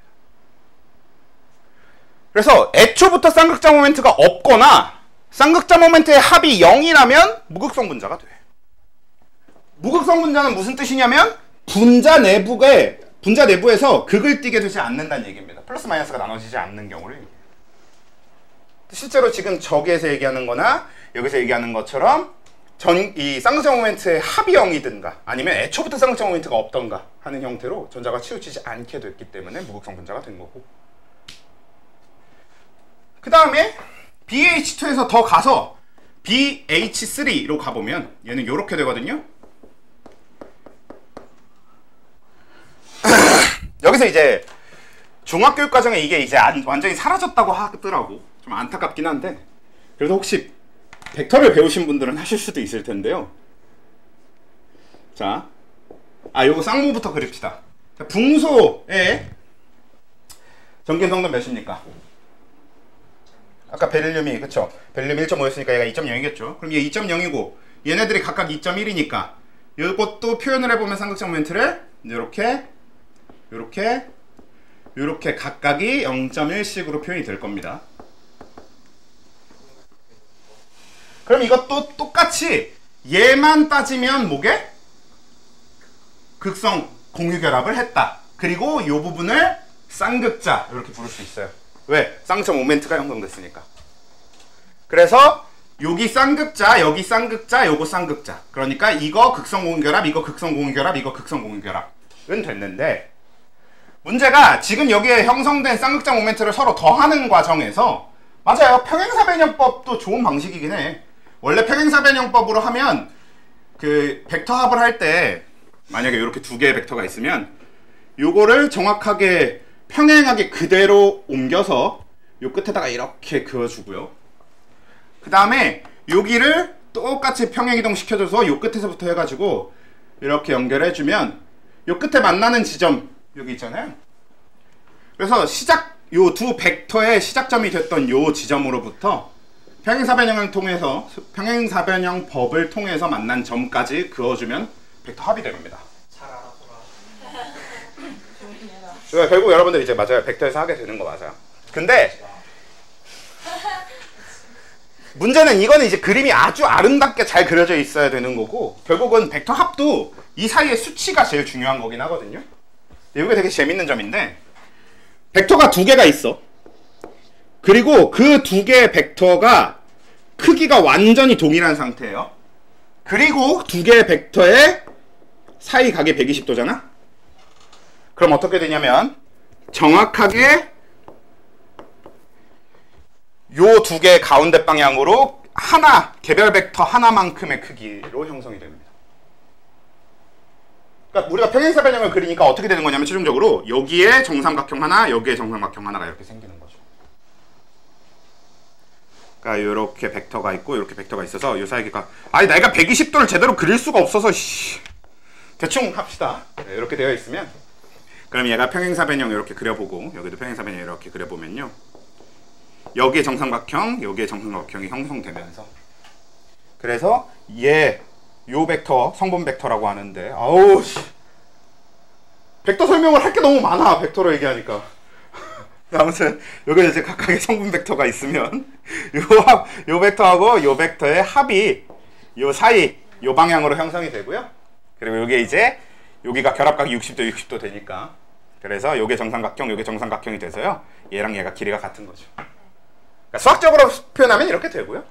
그래서 애초부터 쌍극자 모멘트가 없거나 쌍극자 모멘트의 합이 0이라면 무극성 분자가 돼. 무극성 분자는 무슨 뜻이냐면 분자 내부에서 극을 띠게 되지 않는다는 얘기입니다. 플러스 마이너스가 나눠지지 않는 경우를 얘기해요. 실제로 지금 저기에서 얘기하는 거나 여기서 얘기하는 것처럼 이 쌍극자 모멘트의 합이 0이든가 아니면 애초부터 쌍극자 모멘트가 없던가 하는 형태로 전자가 치우치지 않게 됐기 때문에 무극성 분자가 된 거고, 그 다음에 BH2에서 더 가서 BH3로 가보면 얘는 이렇게 되거든요. 여기서 이제 중학교육 과정에 이게 이제 완전히 사라졌다고 하더라고. 좀 안타깝긴 한데, 그래도 혹시 벡터를 배우신 분들은 하실 수도 있을 텐데요. 자, 요거 쌍무부터 그립시다. 자, 붕소의 전기 성분 몇입니까? 아까 베릴륨이, 그쵸? 베릴륨 1.5였으니까 얘가 2.0이겠죠? 그럼 얘 2.0이고 얘네들이 각각 2.1이니까 이것도 표현을 해보면 삼각형 모멘트를 요렇게 각각이 0.1씩으로 표현이 될 겁니다. 그럼 이것도 똑같이 얘만 따지면 뭐게? 극성 공유결합을 했다. 그리고 이 부분을 쌍극자 이렇게 부를 수 있어요. 왜? 쌍극자 모멘트가 형성됐으니까. 그래서 여기 쌍극자, 여기 쌍극자, 요거 쌍극자. 그러니까 이거 극성 공유결합, 이거 극성 공유결합, 이거 극성 공유결합은 됐는데 문제가 지금 여기에 형성된 쌍극자 모멘트를 서로 더하는 과정에서 맞아요. 평행사변형법도 좋은 방식이긴 해. 원래 평행사변형법으로 하면 그 벡터 합을 할 때 만약에 이렇게 두 개의 벡터가 있으면 요거를 정확하게 평행하게 그대로 옮겨서 요 끝에다가 이렇게 그어주고요. 그 다음에 여기를 똑같이 평행이동 시켜줘서 요 끝에서부터 해가지고 이렇게 연결해주면 요 끝에 만나는 지점 여기 있잖아요. 그래서 요 두 벡터의 시작점이 됐던 요 지점으로부터 평행사변형법을 통해서 만난 점까지 그어주면 벡터 합이 됩니다. 잘 알아보라. 그러니까 결국 여러분들 이제 맞아요. 벡터에서 하게 되는 거 맞아요. 근데 문제는 이거는 이제 그림이 아주 아름답게 잘 그려져 있어야 되는 거고 결국은 벡터 합도 이 사이의 수치가 제일 중요한 거긴 하거든요. 이게 되게 재밌는 점인데 벡터가 두 개가 있어. 그리고 그 두 개의 벡터가 크기가 완전히 동일한 상태예요. 그리고 두 개의 벡터의 사이 각이 120도잖아? 그럼 어떻게 되냐면 정확하게 요 두 개의 가운데 방향으로 하나, 개별 벡터 하나만큼의 크기로 형성이 됩니다. 그러니까 우리가 평행사변형을 그리니까 어떻게 되는 거냐면 최종적으로 여기에 정삼각형 하나, 여기에 정삼각형 하나가 이렇게 생기는 거죠. 그러니까 이렇게 벡터가 있고 이렇게 벡터가 있어서 이 사이가 아니 내가 120도를 제대로 그릴 수가 없어서 대충 합시다. 네, 이렇게 되어 있으면 그럼 얘가 평행사변형 이렇게 그려보고 여기도 평행사변형 이렇게 그려보면요. 여기에 정삼각형, 여기에 정삼각형이 형성되면서 그래서 요 벡터 성분 벡터라고 하는데 아우 씨 벡터 설명을 할 게 너무 많아 벡터로 얘기하니까 아무튼 여기 이제 각각의 성분 벡터가 있으면 요 벡터하고 요 벡터의 합이 요 사이 요 방향으로 형성이 되고요. 그리고 요게 이제 여기가 결합각이 60도 60도 되니까 그래서 요게 정삼각형 요게 정삼각형이 돼서요 얘랑 얘가 길이가 같은 거죠. 그러니까 수학적으로 표현하면 이렇게 되고요.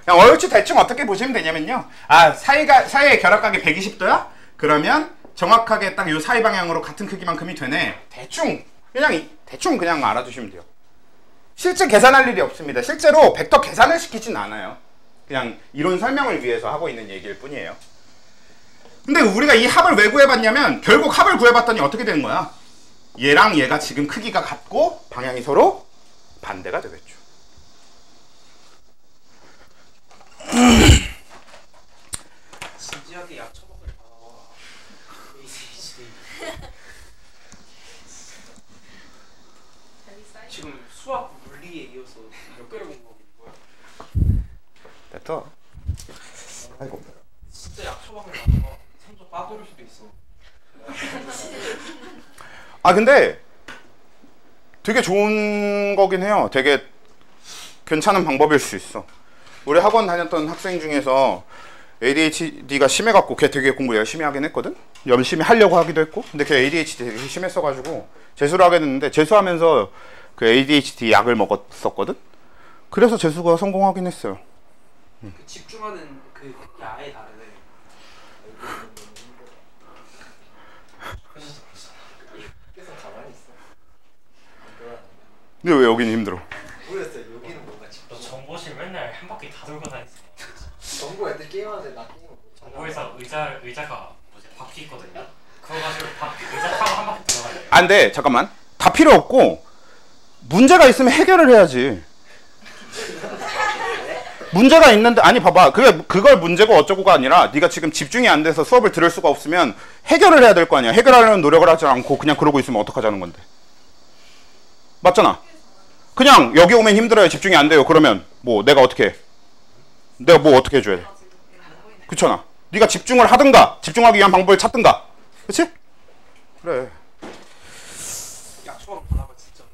그냥 얼추 대충 어떻게 보시면 되냐면요. 사이의 결합각이 120도야? 그러면 정확하게 딱 요 사이 방향으로 같은 크기만큼이 되네. 대충 그냥 알아두시면 돼요. 실제 계산할 일이 없습니다. 실제로 벡터 계산을 시키진 않아요. 그냥 이론 설명을 위해서 하고 있는 얘기일 뿐이에요. 근데 우리가 이 합을 왜 구해봤냐면 결국 합을 구해봤더니 어떻게 되는 거야? 얘랑 얘가 지금 크기가 같고 방향이 서로 반대가 되겠죠. 진지하게 약 처먹을 봐. 지금 수학 물리에 이어서 몇 개를 공부하고 있는 거야? 됐어. 아이고. 진짜 약 처먹을 봐봐. 성적 빠돌릴 수도 있어. 근데 되게 좋은 거긴 해요. 되게 괜찮은 방법일 수 있어. 우리 학원 다녔던 학생 중에서 ADHD가 심해갖고 걔 되게 공부 열심히 하긴 했거든? 열심히 하려고 하기도 했고 근데 걔 ADHD 되게 심했어가지고 재수를 하게 됐는데 재수하면서 그 ADHD 약을 먹었었거든? 그래서 재수가 성공하긴 했어요. 그 집중하는 그 야에 다르네. 그래서 가만히 있어. 근데 왜 여기는 힘들어? 모르겠어요. 여기는 뭔가 집. 너 정보실 맨날 한 바퀴 다 돌고 다녔어. 정보 애들 게임하는데 나 게임 못. 정보에서 의자가 뭐지 바퀴 있거든요. 그거 가지고 의자 타고 한 바퀴 돌아가요. 근데 잠깐만 다 필요 없고 문제가 있으면 해결을 해야지. 문제가 있는데 아니 봐봐 그걸 문제고 어쩌고가 아니라 네가 지금 집중이 안 돼서 수업을 들을 수가 없으면 해결을 해야 될 거 아니야. 해결하려는 노력을 하지 않고 그냥 그러고 있으면 어떡하자는 건데. 맞잖아. 그냥 여기 오면 힘들어요. 집중이 안 돼요. 그러면 뭐 내가 어떻게 해줘야 돼. 그렇잖아. 네가 집중을 하든가 집중하기 위한 방법을 찾든가. 그치? 그래. 약초가 많아봐 진짜.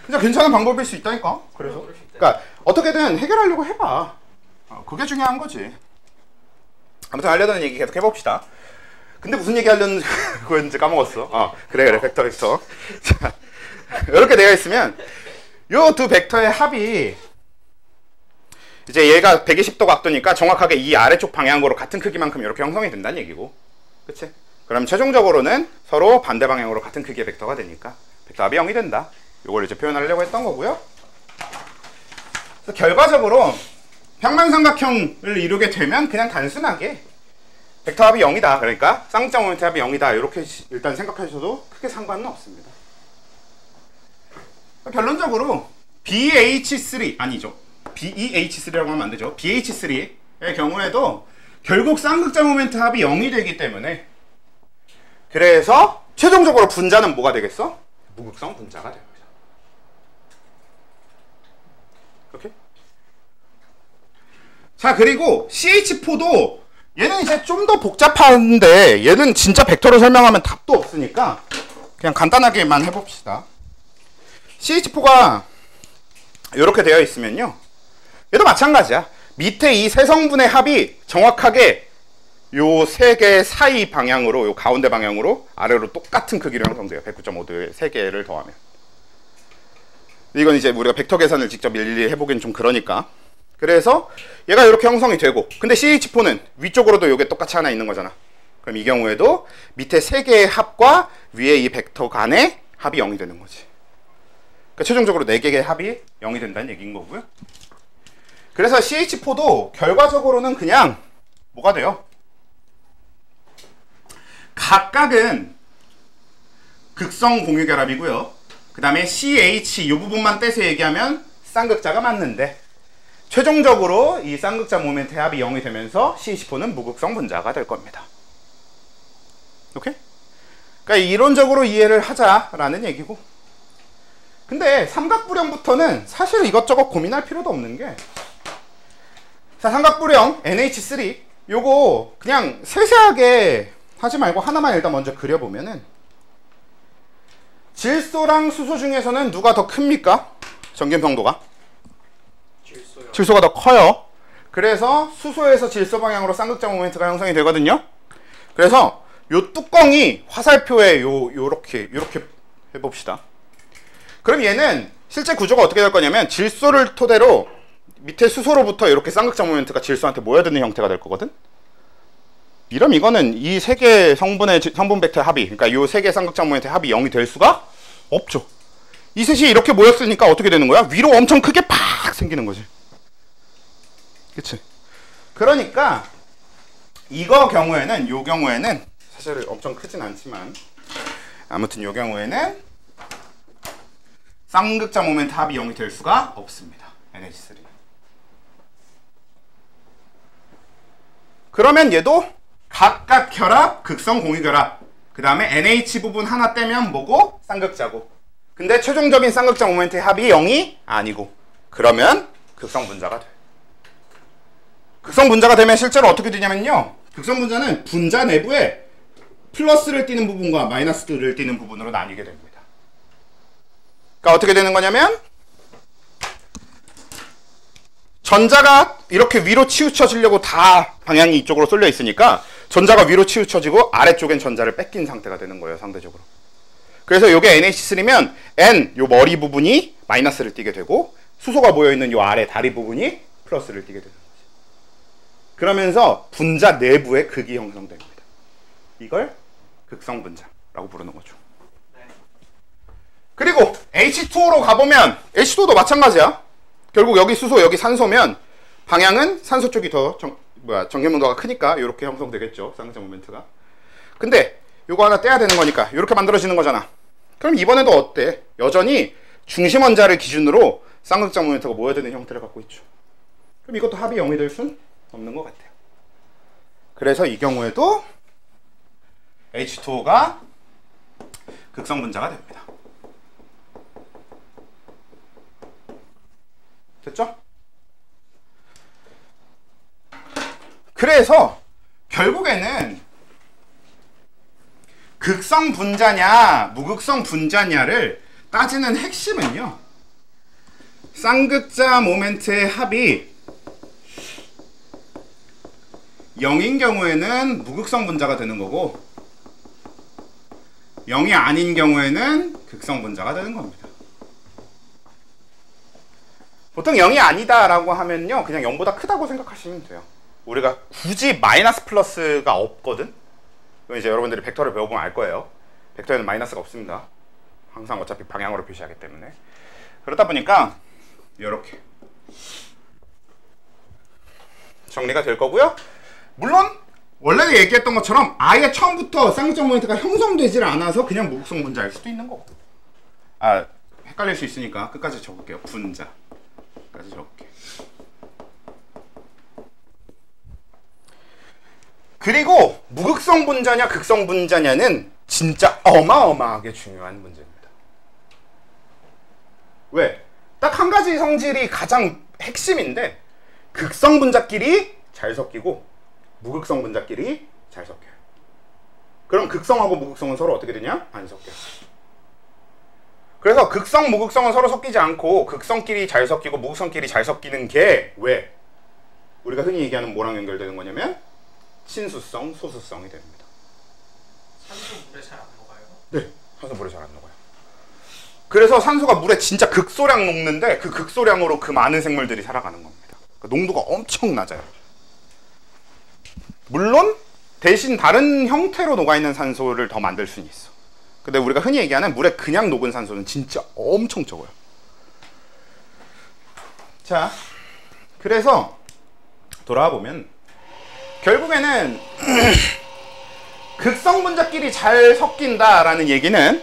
진짜 괜찮은 방법일 수 있다니까. 그래서 그러니까 어떻게든 해결하려고 해봐. 그게 중요한 거지. 아무튼 하려던 얘기 계속 해봅시다. 근데 무슨 얘기 하려는지 그건지 까먹었어. 그래 벡터. 자, 이렇게 되어 있으면 요 두 벡터의 합이 이제 얘가 120도 각도니까 정확하게 이 아래쪽 방향으로 같은 크기만큼 이렇게 형성이 된다는 얘기고. 그치? 그럼 최종적으로는 서로 반대 방향으로 같은 크기의 벡터가 되니까 벡터 합이 0이 된다. 요걸 이제 표현하려고 했던 거고요. 그래서 결과적으로 평면삼각형을 이루게 되면 그냥 단순하게 벡터 합이 0이다. 그러니까 쌍극자 모멘트 합이 0이다. 이렇게 일단 생각하셔도 크게 상관은 없습니다. 결론적으로 BH3 아니죠. BEH3라고 하면 안 되죠. BH3의 경우에도 결국 쌍극자 모멘트 합이 0이 되기 때문에 그래서 최종적으로 분자는 뭐가 되겠어? 무극성 분자가 됩니다. 오케이? 자, 그리고 CH4도 얘는 이제 좀 더 복잡한데 얘는 진짜 벡터로 설명하면 답도 없으니까 그냥 간단하게만 해봅시다. CH4가 이렇게 되어 있으면요. 얘도 마찬가지야. 밑에 이 세 성분의 합이 정확하게 요 세 개 사이 방향으로, 요 가운데 방향으로 아래로 똑같은 크기로 형성돼요. 109.5도의 세 개를 더하면. 이건 이제 우리가 벡터 계산을 직접 일일이 해보긴 좀 그러니까. 그래서 얘가 이렇게 형성이 되고, 근데 CH4는 위쪽으로도 요게 똑같이 하나 있는 거잖아. 그럼 이 경우에도 밑에 세 개의 합과 위에 이 벡터 간의 합이 0이 되는 거지. 그러니까 최종적으로 4개의 합이 0이 된다는 얘기인 거고요. 그래서 CH4도 결과적으로는 그냥 뭐가 돼요? 각각은 극성 공유결합이고요. 그 다음에 CH 이 부분만 떼서 얘기하면 쌍극자가 맞는데 최종적으로 이 쌍극자 모멘트의 합이 0이 되면서 CH4는 무극성 분자가 될 겁니다. 오케이? 그러니까 이론적으로 이해를 하자라는 얘기고. 근데 삼각불형부터는 사실 이것저것 고민할 필요도 없는 게, 자, 삼각불형 NH3 요거 그냥 세세하게 하지 말고 하나만 일단 먼저 그려보면은, 질소랑 수소 중에서는 누가 더 큽니까? 전기평도가? 질소요. 질소가 더 커요. 그래서 수소에서 질소 방향으로 쌍극자 모멘트가 형성이 되거든요. 그래서 요 뚜껑이 화살표에 요렇게 해봅시다. 그럼 얘는 실제 구조가 어떻게 될 거냐면, 질소를 토대로 밑에 수소로부터 이렇게 쌍극자 모멘트가 질소한테 모여드는 형태가 될 거거든. 이러면 이거는 이 세 개 성분의 성분 벡터의 합이, 그러니까 이 세 개 쌍극자 모멘트의 합이 0이 될 수가 없죠. 이 셋이 이렇게 모였으니까 어떻게 되는 거야? 위로 엄청 크게 팍 생기는 거지. 그치? 그러니까 요 경우에는 사실 엄청 크진 않지만 아무튼 요 경우에는 쌍극자 모멘트 합이 0이 될 수가 없습니다. NH3. 그러면 얘도 각각 결합, 극성 공유결합. 그 다음에 NH 부분 하나 떼면 뭐고? 쌍극자고. 근데 최종적인 쌍극자 모멘트의 합이 0이 아니고. 그러면 극성 분자가 돼. 극성 분자가 되면 실제로 어떻게 되냐면요. 극성 분자는 분자 내부에 플러스를 띄는 부분과 마이너스를 띄는 부분으로 나뉘게 됩니다. 그러니까 어떻게 되는 거냐면, 전자가 이렇게 위로 치우쳐지려고 다 방향이 이쪽으로 쏠려 있으니까 전자가 위로 치우쳐지고 아래쪽엔 전자를 뺏긴 상태가 되는 거예요, 상대적으로. 그래서 요게 NH3면 N, 요 머리 부분이 마이너스를 띠게 되고, 수소가 모여있는 요 아래 다리 부분이 플러스를 띠게 되는 거죠. 그러면서 분자 내부에 극이 형성됩니다. 이걸 극성 분자라고 부르는 거죠. 그리고 H2O 로 가보면 H2O도 마찬가지야. 결국 여기 수소, 여기 산소면 방향은 산소 쪽이 더 전기농도가 크니까 이렇게 형성되겠죠, 쌍극자 모멘트가. 근데 요거 하나 떼야 되는 거니까 이렇게 만들어지는 거잖아. 그럼 이번에도 어때? 여전히 중심 원자를 기준으로 쌍극자 모멘트가 모여드는 형태를 갖고 있죠. 그럼 이것도 합이 0이 될 순 없는 것 같아요. 그래서 이 경우에도 H2O가 극성 분자가 됩니다. 됐죠? 그래서 결국에는 극성 분자냐 무극성 분자냐를 따지는 핵심은요, 쌍극자 모멘트의 합이 0인 경우에는 무극성 분자가 되는 거고 0이 아닌 경우에는 극성 분자가 되는 겁니다. 보통 0이 아니다 라고 하면요, 그냥 0보다 크다고 생각하시면 돼요. 우리가 굳이 마이너스 플러스가 없거든. 이건 이제 여러분들이 벡터를 배워보면 알 거예요. 벡터에는 마이너스가 없습니다. 항상 어차피 방향으로 표시하기 때문에. 그러다 보니까 이렇게 정리가 될 거고요. 물론 원래 얘기했던 것처럼 아예 처음부터 쌍극자 모멘트가 형성되질 않아서 그냥 무극성 분자일 수도 있는 거고. 아, 헷갈릴 수 있으니까 끝까지 적을게요. 분자 끝까지 적을게요. 그리고 무극성 분자냐 극성 분자냐는 진짜 어마어마하게 중요한 문제입니다. 왜? 딱 한 가지 성질이 가장 핵심인데, 극성 분자끼리 잘 섞이고 무극성 분자끼리 잘 섞여요. 그럼 극성하고 무극성은 서로 어떻게 되냐? 안 섞여요. 그래서 극성, 무극성은 서로 섞이지 않고 극성끼리 잘 섞이고 무극성끼리 잘 섞이는 게 왜? 우리가 흔히 얘기하는 뭐랑 연결되는 거냐면 친수성, 소수성이 됩니다. 산소 물에 잘 안 녹아요? 네, 산소 물에 잘 안 녹아요. 그래서 산소가 물에 진짜 극소량 녹는데 그 극소량으로 그 많은 생물들이 살아가는 겁니다. 그러니까 농도가 엄청 낮아요. 물론 대신 다른 형태로 녹아있는 산소를 더 만들 수는 있어. 근데 우리가 흔히 얘기하는 물에 그냥 녹은 산소는 진짜 엄청 적어요. 자, 그래서 돌아와 보면 결국에는 극성 분자끼리 잘 섞인다라는 얘기는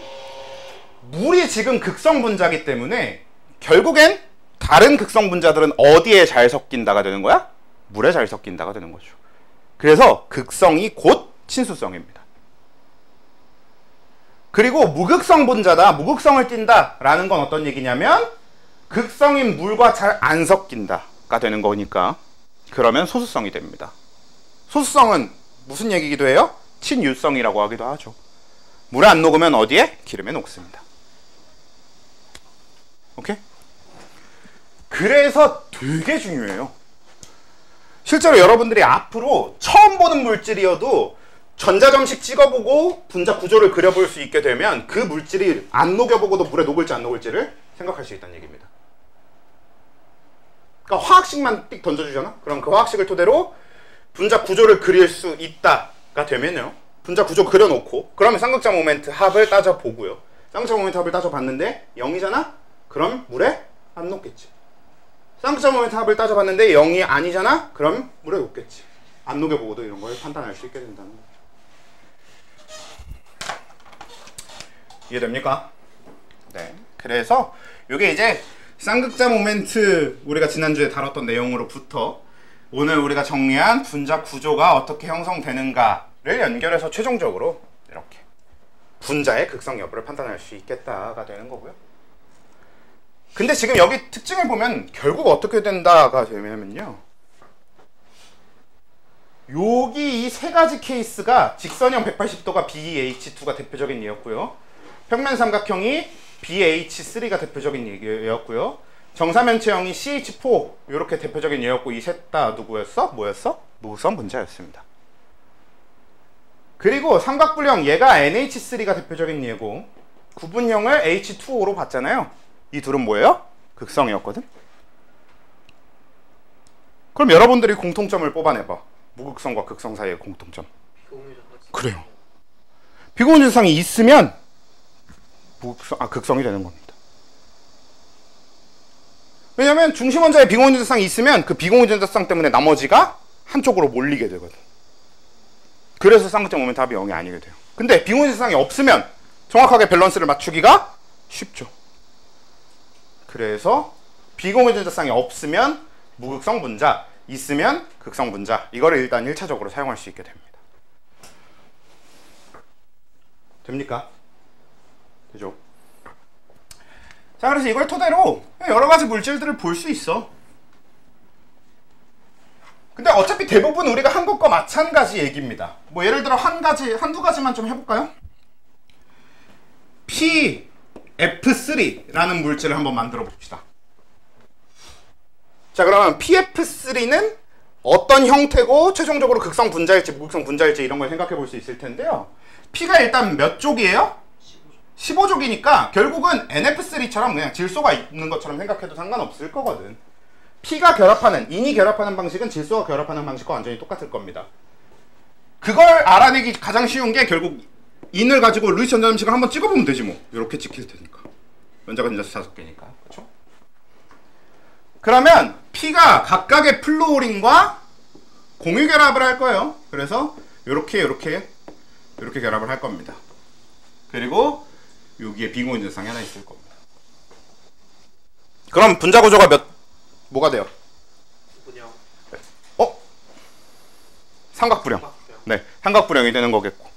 물이 지금 극성 분자이기 때문에 결국엔 다른 극성 분자들은 어디에 잘 섞인다가 되는 거야? 물에 잘 섞인다가 되는 거죠. 그래서 극성이 곧 친수성입니다. 그리고 무극성 분자다, 무극성을 띈다 라는 건 어떤 얘기냐면 극성인 물과 잘 안 섞인다가 되는 거니까 그러면 소수성이 됩니다. 소수성은 무슨 얘기기도 해요? 친유성이라고 하기도 하죠. 물에 안 녹으면 어디에? 기름에 녹습니다. 오케이? 그래서 되게 중요해요. 실제로 여러분들이 앞으로 처음 보는 물질이어도 전자점식 찍어보고 분자 구조를 그려볼 수 있게 되면 그 물질이 안 녹여보고도 물에 녹을지 안 녹을지를 생각할 수 있다는 얘기입니다. 그러니까 화학식만 띡 던져주잖아? 그럼 그 화학식을 토대로 분자 구조를 그릴 수 있다가 되면요, 분자 구조 그려놓고 그러면 쌍극자 모멘트 합을 따져보고요, 쌍극자 모멘트 합을 따져봤는데 0이잖아? 그럼 물에 안 녹겠지. 쌍극자 모멘트 합을 따져봤는데 0이 아니잖아? 그럼 물에 녹겠지. 안 녹여보고도 이런 걸 판단할 수 있게 된다는 거죠. 이해됩니까? 네. 그래서 이게 이제 쌍극자 모멘트 우리가 지난주에 다뤘던 내용으로부터 오늘 우리가 정리한 분자 구조가 어떻게 형성되는가를 연결해서 최종적으로 이렇게 분자의 극성 여부를 판단할 수 있겠다가 되는 거고요. 근데 지금 여기 특징을 보면 결국 어떻게 된다가 되면요, 여기 이 세 가지 케이스가 직선형 180도가 BH2가 대표적인 예였고요, 평면 삼각형이 BH3가 대표적인 예였고요, 정사면체형이 CH4 이렇게 대표적인 예였고, 이 셋 다 누구였어? 뭐였어? 무극성 분자였습니다. 그리고 삼각불형 얘가 NH3가 대표적인 예고, 구분형을 H2O로 봤잖아요. 이 둘은 뭐예요? 극성이었거든. 그럼 여러분들이 공통점을 뽑아내봐. 무극성과 극성 사이의 공통점. 그래요. 비공유전상이 있으면 극성이 되는 겁니다. 왜냐면 중심 원자에 비공유전상이 있으면 그 비공유전상 때문에 나머지가 한쪽으로 몰리게 되거든. 그래서 쌍극자 모멘트 합이 0이 아니게 돼요. 근데 비공유전상이 없으면 정확하게 밸런스를 맞추기가 쉽죠. 그래서 비공유전자쌍이 없으면 무극성 분자, 있으면 극성 분자. 이거를 일단 1차적으로 사용할 수 있게 됩니다. 됩니까? 되죠? 자, 그래서 이걸 토대로 여러 가지 물질들을 볼 수 있어. 근데 어차피 대부분 우리가 한 것과 마찬가지 얘기입니다. 뭐 예를 들어 한두 가지만 좀 해볼까요? PF3라는 물질을 한번 만들어 봅시다. 자, 그러면 PF3는 어떤 형태고 최종적으로 극성 분자일지 무극성 분자일지 이런 걸 생각해 볼 수 있을 텐데요. P가 일단 몇 족이에요? 15족이니까 결국은 NF3처럼 그냥 질소가 있는 것처럼 생각해도 상관없을 거거든. P가 결합하는, 인이 결합하는 방식은 질소가 결합하는 방식과 완전히 똑같을 겁니다. 그걸 알아내기 가장 쉬운 게 결국 인을 가지고 루이스 전자함식을 한번 찍어보면 되지 뭐. 이렇게 찍힐 테니까. 연자가 전자수 5개니까. 그렇죠? 그러면 P가 각각의 플루오린과 공유 결합을 할 거예요. 그래서 이렇게 결합을 할 겁니다. 그리고 여기에 비공유 전자쌍이 하나 있을 겁니다. 그럼 분자 구조가 뭐가 돼요? 분영. 삼각불형. 네, 삼각불형이 되는 거겠고.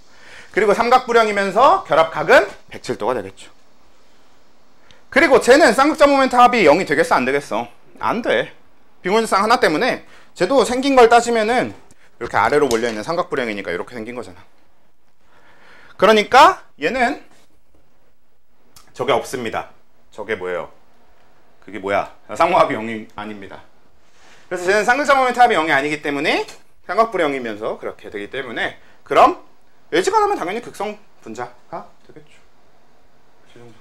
그리고 삼각불형이면서 결합각은 107도가 되겠죠. 그리고 쟤는 쌍극자 모멘트 합이 0이 되겠어, 안 되겠어? 안 돼. 비공유전자쌍 하나 때문에 쟤도 생긴 걸 따지면은 이렇게 아래로 몰려있는 삼각불형이니까 이렇게 생긴 거잖아. 그러니까 얘는 저게 없습니다. 저게 뭐예요? 그게 뭐야? 쌍모합이 0이 아닙니다. 그래서 쟤는 쌍극자 모멘트 합이 0이 아니기 때문에 삼각불형이면서 그렇게 되기 때문에 그럼 예지관하면 당연히 극성 분자가 되겠죠. 그 정도.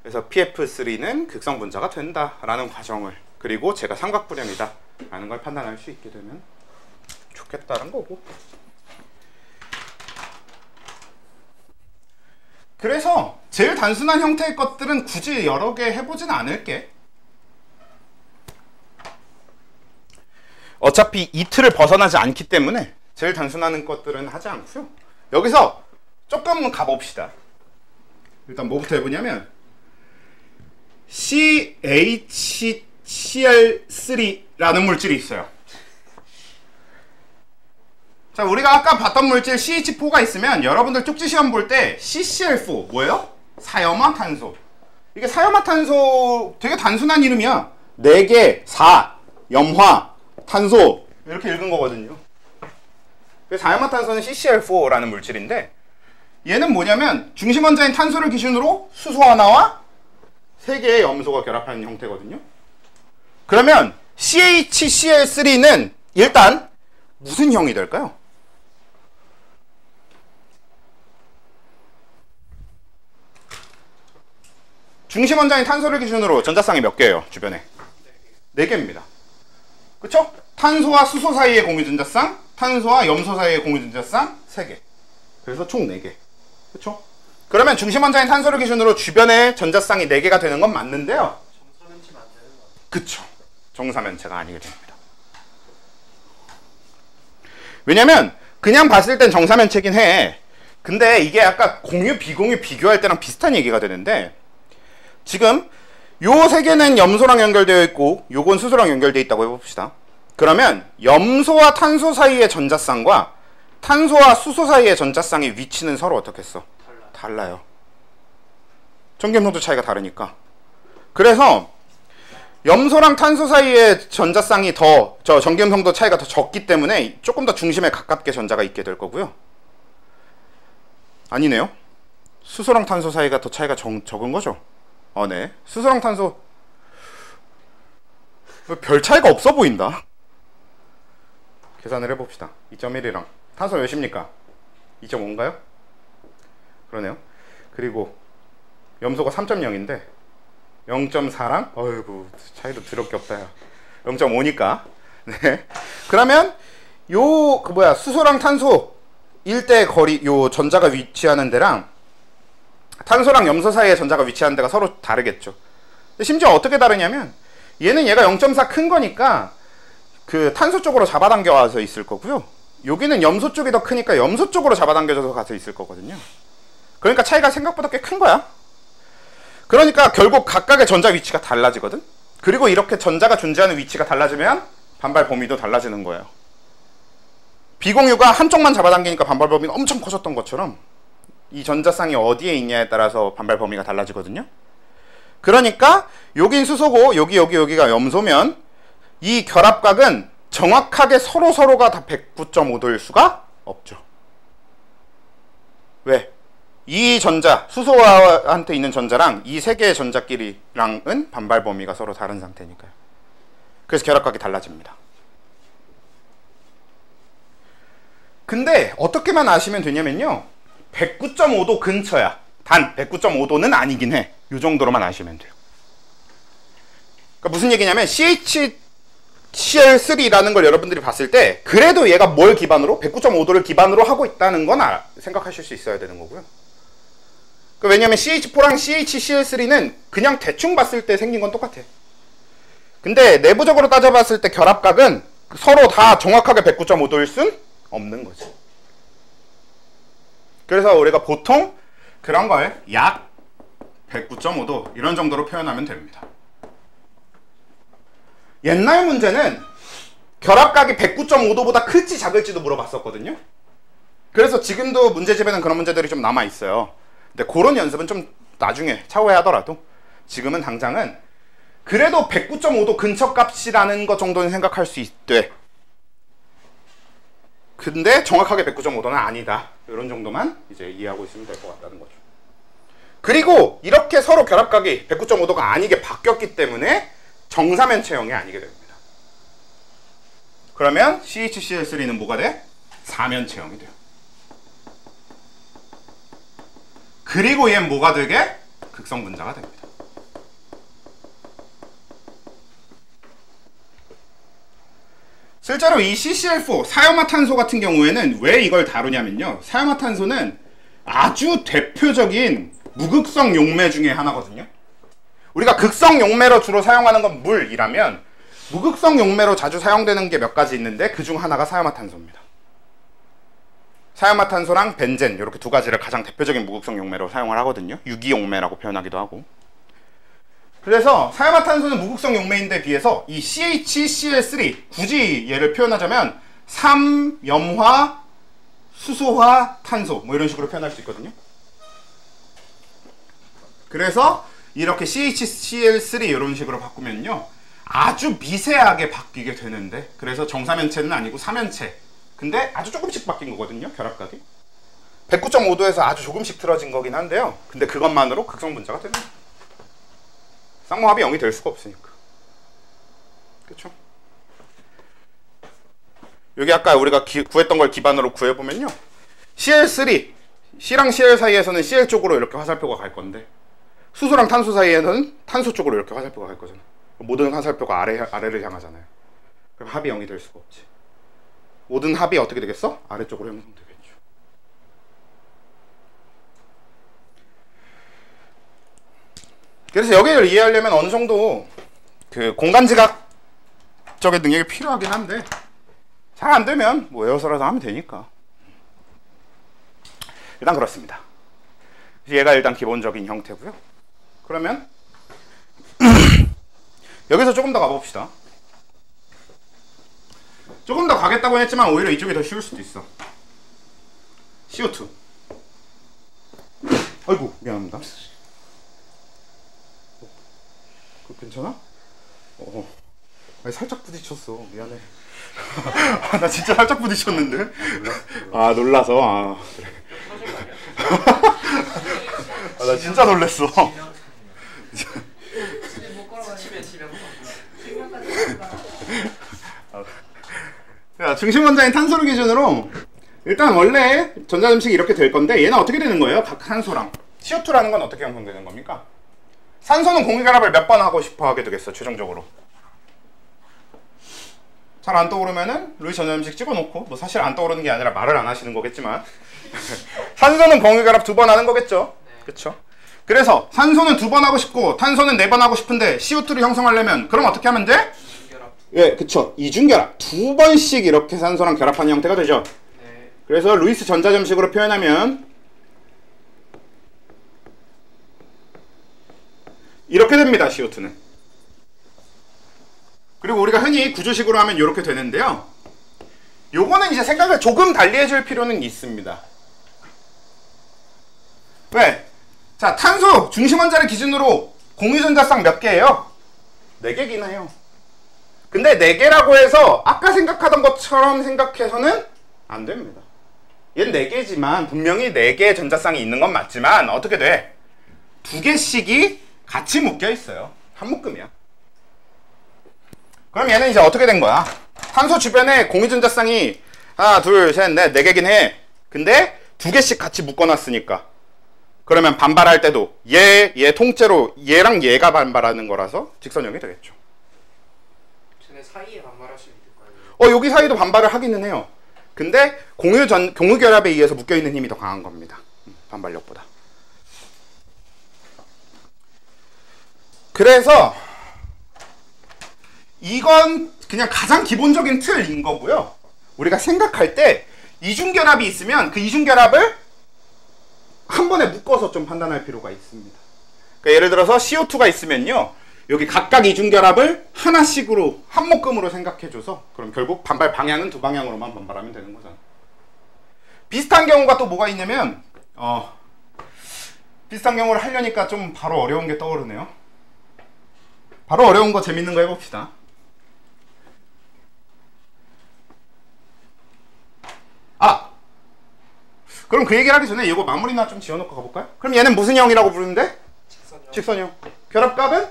그래서 PF3는 극성 분자가 된다라는 과정을, 그리고 제가 삼각불형이다 라는 걸 판단할 수 있게 되면 좋겠다는 거고. 그래서 제일 단순한 형태의 것들은 굳이 여러 개 해보진 않을게. 어차피 이 틀을 벗어나지 않기 때문에 제일 단순한 것들은 하지 않고요. 여기서 조금 가봅시다. 일단 뭐부터 해보냐면 CHCl3라는 물질이 있어요. 자, 우리가 아까 봤던 물질 CH4가 있으면 여러분들 쪽지 시험 볼 때 CCl4 뭐예요? 사염화탄소. 이게 사염화탄소 되게 단순한 이름이야. 4개, 4, 염화, 탄소 이렇게 읽은 거거든요. 사염화탄소는 CCl4라는 물질인데 얘는 뭐냐면 중심원자인 탄소를 기준으로 수소 하나와 3개의 염소가 결합하는 형태거든요. 그러면 CHCl3는 일단 무슨 형이 될까요? 중심원자인 탄소를 기준으로 전자쌍이 몇 개예요? 주변에 4개입니다. 그쵸? 탄소와 수소 사이의 공유전자쌍, 탄소와 염소 사이의 공유전자쌍 3개. 그래서 총 4개. 그쵸? 그러면 중심원자인 탄소를 기준으로 주변에 전자쌍이 4개가 되는 건 맞는데요. 정사면체는 안 되는 거. 그쵸. 정사면체가 아니게 됩니다. 왜냐면 그냥 봤을 땐 정사면체긴 해. 근데 이게 아까 공유 비공유 비교할 때랑 비슷한 얘기가 되는데 지금 요 3개는 염소랑 연결되어 있고 요건 수소랑 연결되어 있다고 해봅시다. 그러면 염소와 탄소 사이의 전자쌍과 탄소와 수소 사이의 전자쌍의 위치는 서로 어떻겠어? 달라요. 전기염성도 차이가 다르니까. 그래서 염소랑 탄소 사이의 전자쌍이 전기염성도 차이가 더 적기 때문에 조금 더 중심에 가깝게 전자가 있게 될 거고요. 아니네요. 수소랑 탄소 사이가 더 차이가 적은 거죠. 네. 수소랑 탄소 별 차이가 없어 보인다. 계산을 해봅시다. 2.1이랑 탄소 몇입니까? 2.5인가요? 그러네요. 그리고 염소가 3.0인데 0.4랑 어이구 차이도 더럽게 없다 야. 0.5니까 네. 그러면 수소랑 탄소 일대 거리 요 전자가 위치하는 데랑 탄소랑 염소 사이의 전자가 위치하는 데가 서로 다르겠죠. 근데 심지어 어떻게 다르냐면 얘는 얘가 0.4 큰 거니까 그 탄소 쪽으로 잡아당겨 와서 있을 거고요. 여기는 염소 쪽이 더 크니까 염소 쪽으로 잡아당겨져서 가서 있을 거거든요. 그러니까 차이가 생각보다 꽤 큰 거야. 그러니까 결국 각각의 전자 위치가 달라지거든. 그리고 이렇게 전자가 존재하는 위치가 달라지면 반발 범위도 달라지는 거예요. 비공유가 한쪽만 잡아당기니까 반발 범위가 엄청 커졌던 것처럼 이 전자쌍이 어디에 있냐에 따라서 반발 범위가 달라지거든요. 그러니까 여긴 수소고 여기가 염소면 이 결합각은 정확하게 서로가 다 109.5도일 수가 없죠. 왜? 이 전자, 수소한테 있는 전자랑 이 세 개의 전자끼리랑은 반발 범위가 서로 다른 상태니까요. 그래서 결합각이 달라집니다. 근데 어떻게만 아시면 되냐면요. 109.5도 근처야. 단 109.5도는 아니긴 해. 이 정도로만 아시면 돼요. 그러니까 무슨 얘기냐면 CHCl3라는 걸 여러분들이 봤을 때 그래도 얘가 뭘 기반으로? 109.5도를 기반으로 하고 있다는 건 생각하실 수 있어야 되는 거고요. 그러니까 왜냐면 CH4랑 CHCl3는 그냥 대충 봤을 때 생긴 건 똑같아. 근데 내부적으로 따져봤을 때 결합각은 서로 다 정확하게 109.5도일 순 없는 거지. 그래서 우리가 보통 그런 걸 약 109.5도 이런 정도로 표현하면 됩니다. 옛날 문제는 결합각이 109.5도보다 클지 작을지도 물어봤었거든요. 그래서 지금도 문제집에는 그런 문제들이 좀 남아있어요. 근데 그런 연습은 좀 나중에 차후에 하더라도 지금은 당장은 그래도 109.5도 근처 값이라는 것 정도는 생각할 수 있대. 근데 정확하게 109.5도는 아니다. 이런 정도만 이제 이해하고 있으면 될 것 같다는 거죠. 그리고 이렇게 서로 결합각이 109.5도가 아니게 바뀌었기 때문에 정사면 체형이 아니게 됩니다. 그러면 CHCl3는 뭐가 돼? 사면 체형이 돼요. 그리고 얘는 뭐가 되게? 극성 분자가 됩니다. 실제로 이 CCl4 사염화탄소 같은 경우에는 왜 이걸 다루냐면요. 사염화탄소는 아주 대표적인 무극성 용매 중에 하나거든요. 우리가 극성 용매로 주로 사용하는 건 물이라면 무극성 용매로 자주 사용되는 게 몇 가지 있는데 그중 하나가 사염화탄소입니다. 사염화탄소랑 벤젠 이렇게 두 가지를 가장 대표적인 무극성 용매로 사용을 하거든요. 유기용매라고 표현하기도 하고. 그래서 사염화탄소는 무극성 용매인데 비해서 이 CHCl3 굳이 얘를 표현하자면 3염화 수소화 탄소 뭐 이런 식으로 표현할 수 있거든요. 그래서 이렇게 CHCl3 이런 식으로 바꾸면요 아주 미세하게 바뀌게 되는데 그래서 정사면체는 아니고 사면체 근데 아주 조금씩 바뀐 거거든요. 결합각이 109.5도에서 아주 조금씩 틀어진 거긴 한데요. 근데 그것만으로 극성 분자가 되는 거예요. 쌍모합이 0이 될 수가 없으니까. 그쵸? 여기 아까 우리가 구했던 걸 기반으로 구해보면요 CL3 C랑 CL 사이에서는 CL 쪽으로 이렇게 화살표가 갈 건데 수소랑 탄소 사이에는 탄소 쪽으로 이렇게 화살표가 갈 거잖아. 모든 화살표가 아래를 향하잖아요. 그럼 합이 0이 될 수가 없지. 모든 합이 어떻게 되겠어? 아래쪽으로 형성되겠죠. 그래서 여기를 이해하려면 어느 정도 그 공간지각적인 능력이 필요하긴 한데 잘 안 되면 뭐 외워서라도 하면 되니까. 일단 그렇습니다. 얘가 일단 기본적인 형태고요. 그러면 여기서 조금 더 가봅시다. 조금 더 가겠다고 했지만 오히려 이쪽이 더 쉬울 수도 있어. CO2. 아이고 미안합니다. 괜찮아? 아니, 살짝 부딪혔어. 미안해. 나 진짜 살짝 부딪혔는데. 아 놀라서. 아 그래. 아, 나 진짜 놀랬어. 자, 중심 원자인 탄소를 기준으로 일단 원래 전자점식이 이렇게 될 건데 얘는 어떻게 되는 거예요? 각 탄소랑 CO2라는 건 어떻게 형성되는 겁니까? 산소는 공유결합을 몇 번 하고 싶어 하게 되겠어 최종적으로. 잘 안 떠오르면은 루이스 전자점식 찍어놓고 뭐 사실 안 떠오르는 게 아니라 말을 안 하시는 거겠지만 산소는 공유결합 2번 하는 거겠죠. 그쵸? 그래서 산소는 2번 하고 싶고 탄소는 4번 하고 싶은데 CO2를 형성하려면 그럼 어떻게 하면 돼? 예, 그쵸. 이중결합 2번씩 이렇게 산소랑 결합하는 형태가 되죠. 네. 그래서 루이스 전자점식으로 표현하면 이렇게 됩니다. CO2는 그리고 우리가 흔히 구조식으로 하면 이렇게 되는데요. 요거는 이제 생각을 조금 달리 해줄 필요는 있습니다. 왜? 자, 탄소 중심 원자를 기준으로 공유전자쌍 몇 개예요? 4개긴 해요. 근데 4개라고 해서 아까 생각하던 것처럼 생각해서는 안 됩니다. 얘는 4개지만 분명히 4개의 전자쌍이 있는 건 맞지만 어떻게 돼? 2개씩이 같이 묶여 있어요. 한 묶음이야. 그럼 얘는 이제 어떻게 된 거야? 탄소 주변에 공유전자쌍이 하나, 둘, 셋, 넷, 4개긴 해. 근데 2개씩 같이 묶어놨으니까 그러면 반발할 때도 얘 통째로 얘랑 얘가 반발하는 거라서 직선형이 되겠죠. 쟤네 사이에 반발하시면 될 거 아니에요? 여기 사이도 반발을 하기는 해요. 근데 공유결합에 의해서 묶여있는 힘이 더 강한 겁니다. 반발력보다. 그래서 이건 그냥 가장 기본적인 틀인 거고요. 우리가 생각할 때 이중결합이 있으면 그 이중결합을 한 번에 묶어서 좀 판단할 필요가 있습니다. 그러니까 예를 들어서 CO2가 있으면요. 여기 각각 이중결합을 하나씩으로 한 묶음으로 생각해줘서 그럼 결국 반발 방향은 2방향으로만 반발하면 되는 거잖아. 비슷한 경우가 또 뭐가 있냐면 비슷한 경우를 하려니까 좀 바로 어려운 게 떠오르네요. 바로 어려운 거 재밌는 거 해봅시다. 그럼 그 얘기를 하기 전에 이거 마무리나 좀 지어놓고 가볼까요? 그럼 얘는 무슨 형이라고 부르는데? 직선형. 결합각은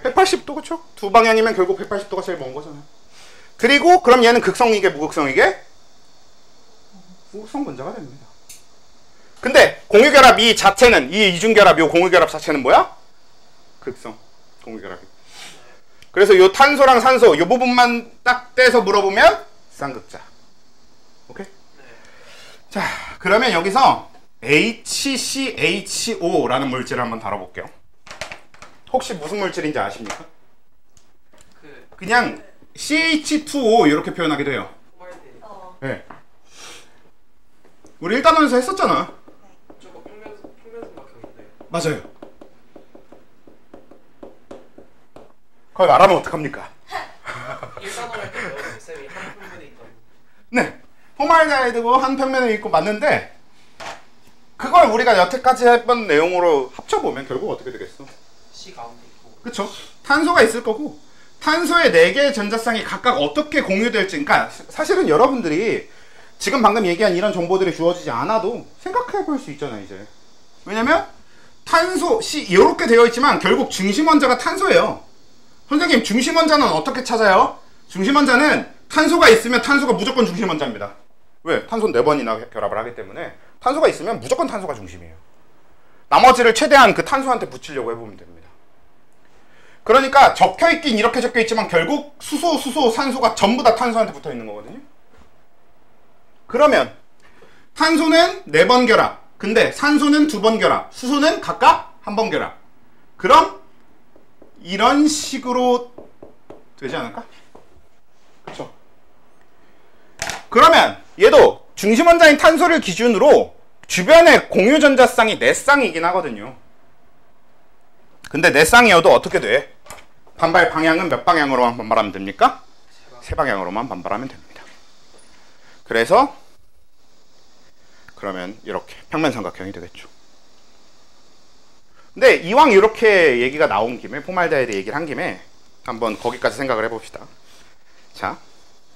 180도, 그쵸? 두 방향이면 결국 180도가 제일 먼 거잖아요. 그리고 그럼 얘는 극성이게 무극성이게? 무극성 분자가 됩니다. 근데 공유결합 이 자체는, 이 이중결합, 이 공유결합 자체는 뭐야? 극성. 공유결합이. 그래서 이 탄소랑 산소 이 부분만 딱 떼서 물어보면 쌍극자. 오케이? 자, 그러면 여기서 HCHO라는 물질을 한번 다뤄볼게요. 혹시 무슨 물질인지 아십니까? 그냥 CH2O 이렇게 표현하기도 해요. 네. 우리 1단원에서 했었잖아. 저거 평면선박형인데. 맞아요. 그걸 말하면 어떡합니까? 1단원 할때 배웠는데 쌤이 한 평면에 있다고. 네. 포말데하이드고 한 평면에 있고 맞는데 그걸 우리가 여태까지 했던 내용으로 합쳐보면 결국 어떻게 되겠어? C 가운데 있고. 그쵸? 탄소가 있을 거고 탄소의 4개의 전자쌍이 각각 어떻게 공유될지, 그러니까 사실은 여러분들이 지금 방금 얘기한 이런 정보들이 주어지지 않아도 생각해 볼 수 있잖아요, 이제. 왜냐면 탄소 C 이렇게 되어 있지만 결국 중심원자가 탄소예요. 선생님, 중심원자는 어떻게 찾아요? 중심원자는 탄소가 있으면 탄소가 무조건 중심원자입니다. 왜? 탄소는 4번이나 결합을 하기 때문에 탄소가 있으면 무조건 탄소가 중심이에요. 나머지를 최대한 그 탄소한테 붙이려고 해보면 됩니다. 그러니까 적혀있긴 이렇게 적혀있지만 결국 수소, 산소가 전부 다 탄소한테 붙어있는 거거든요. 그러면 탄소는 4번 결합, 근데 산소는 2번 결합, 수소는 각각 1번 결합. 그럼 이런 식으로 되지 않을까? 그쵸? 그러면 얘도 중심원자인 탄소를 기준으로 주변에 공유전자쌍이 4쌍이긴 하거든요. 근데 4쌍이어도 어떻게 돼? 반발 방향은 몇 방향으로만 반발하면 됩니까? 3방향으로만 반발하면 됩니다. 그래서 그러면 이렇게 평면삼각형이 되겠죠. 근데 이왕 이렇게 얘기가 나온 김에, 포말데하이드 얘기를 한 김에 한번 거기까지 생각을 해봅시다. 자,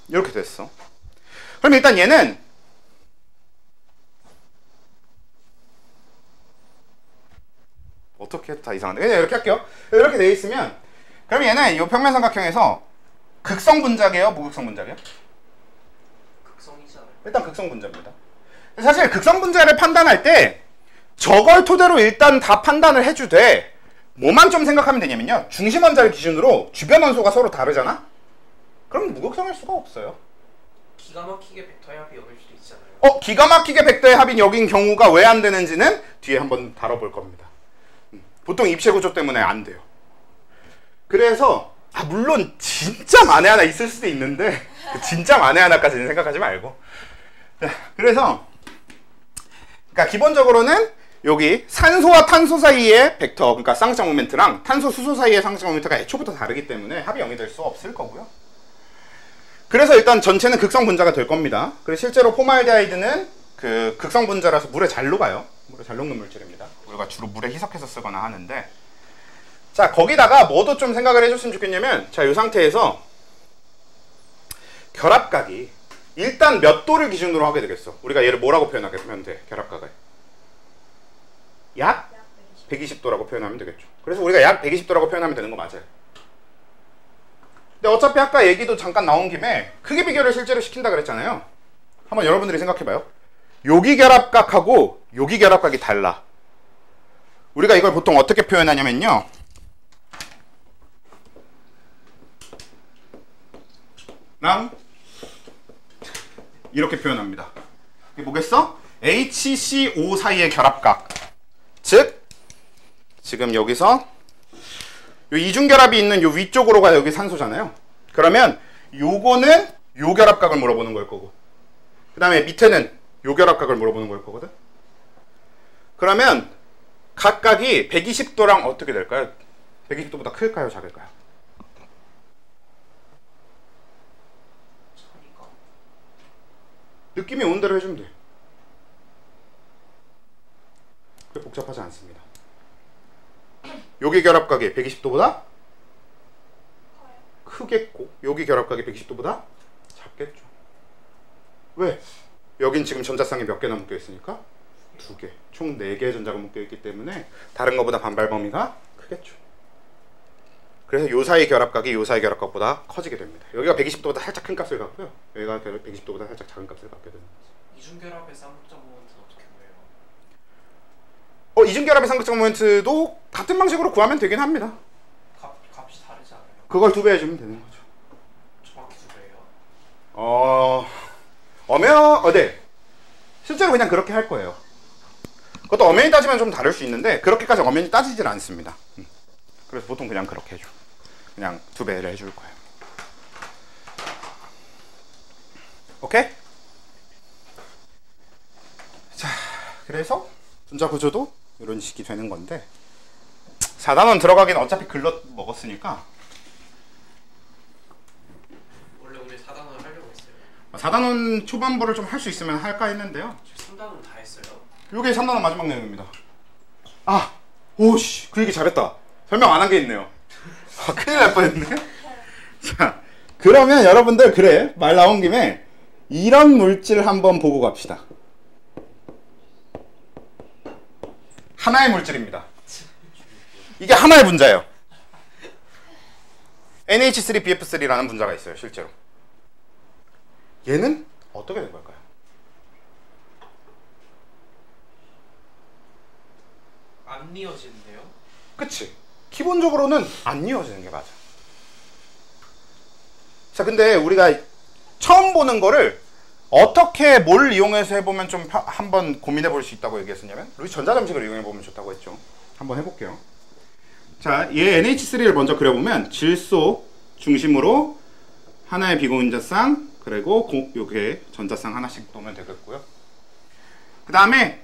이렇게 됐어. 그럼 일단 얘는 어떻게 다 이상한데? 그냥 이렇게 할게요. 이렇게 돼 있으면 그럼 얘는 이 평면삼각형에서 극성 분자계요, 무극성 분자계요? 극성이잖아요. 일단 극성 분자입니다. 사실 극성 분자를 판단할 때 저걸 토대로 일단 다 판단을 해주되 뭐만 좀 생각하면 되냐면요. 중심 원자를 기준으로 주변 원소가 서로 다르잖아? 그럼 무극성일 수가 없어요. 기가 막히게 벡터의 합이 여길 수도 있잖아요. 기가 막히게 벡터의 합인 여긴 경우가 왜 안 되는지는 뒤에 한번 다뤄볼 겁니다. 보통 입체 구조 때문에 안 돼요. 그래서 물론 진짜 만에 하나 있을 수도 있는데 진짜 만에 하나까지는 생각하지 말고. 그래서 그러니까 기본적으로는 여기 산소와 탄소 사이의 벡터, 그러니까 쌍쌍 모멘트랑 탄소, 수소 사이의 쌍쌍 모멘트가 애초부터 다르기 때문에 합이 0이 될 수 없을 거고요. 그래서 일단 전체는 극성 분자가 될 겁니다. 그리고 실제로 포말데하이드는 그 극성 분자라서 물에 잘 녹아요. 물에 잘 녹는 물질입니다. 우리가 주로 물에 희석해서 쓰거나 하는데, 자, 거기다가 뭐도 좀 생각을 해줬으면 좋겠냐면, 자, 이 상태에서 결합각이 일단 몇 도를 기준으로 하게 되겠어? 우리가 얘를 뭐라고 표현하면 돼? 결합각을 약 120도라고 표현하면 되겠죠. 그래서 우리가 약 120도라고 표현하면 되는 거 맞아요. 근데 어차피 아까 얘기도 잠깐 나온 김에 크기 비교를 실제로 시킨다 그랬잖아요. 한번 여러분들이 생각해봐요. 여기 결합각하고 여기 결합각이 달라. 우리가 이걸 보통 어떻게 표현하냐면요, 이렇게 표현합니다. 이게 뭐겠어? HCO 사이의 결합각. 즉 지금 여기서 요 이중결합이 있는 요 위쪽으로가 여기 산소잖아요. 그러면 요거는 요 결합각을 물어보는 걸 거고, 그 다음에 밑에는 요 결합각을 물어보는 걸 거거든. 그러면 각각이 120도랑 어떻게 될까요? 120도보다 클까요? 작을까요? 느낌이 오는 대로 해주면 돼. 그게 복잡하지 않습니다. 여기 결합각이 120도보다 크겠고 여기 결합각이 120도보다 작겠죠. 왜? 여긴 지금 전자쌍이 몇 개나 묶여 있으니까 2개, 총 4개의 전자가 묶여 있기 때문에 다른 것보다 반발 범위가 크겠죠. 그래서 요 사이 결합각이 요 사이 결합각보다 커지게 됩니다. 여기가 120도보다 살짝 큰 값을 갖고요, 여기가 120도보다 살짝 작은 값을 갖게 되는 거죠. 이중결합의 쌍극적 모멘트는 어떻게 구해요? 이중결합의 쌍극적 모멘트도 같은 방식으로 구하면 되긴 합니다. 값이 다르지 않아요? 그걸 2배 해주면 되는 거죠. 정확히 2배예요? 네. 실제로 그냥 그렇게 할 거예요. 그것도 엄연히 따지면 좀 다를 수 있는데 그렇게까지 엄연히 따지질 않습니다. 그래서 보통 그냥 그렇게 해줘. 그냥 2배를 해줄 거예요. 오케이? 자, 그래서 분자 구조도 이런 식이 되는 건데, 4단원 들어가긴 어차피 글러 먹었으니까 원래 우리 4단원 하려고 했어요. 4단원 초반부를 좀 할 수 있으면 할까 했는데요. 3단원 다 했어요. 요게 3단원 마지막 내용입니다. 오씨, 그 얘기 잘했다. 설명 안 한 게 있네요. 큰일 날 뻔했네. 자, 그러면 여러분들, 그래, 말 나온 김에 이런 물질 한번 보고 갑시다. 하나의 물질입니다. 이게 하나의 분자예요. NH3BF3라는 분자가 있어요, 실제로. 얘는 어떻게 된 걸까요? 안 이어지는데요? 그치? 기본적으로는 안 이어지는 게 맞아. 자, 근데 우리가 처음 보는 거를 어떻게 뭘 이용해서 해보면 좀 한번 고민해 볼 수 있다고 얘기했었냐면, 루이스 전자점식을 이용해 보면 좋다고 했죠. 한번 해볼게요. 자, 얘 NH3를 먼저 그려보면 질소 중심으로 하나의 비공유자쌍, 그리고 요게 전자쌍 하나씩 놓으면 되겠고요. 그 다음에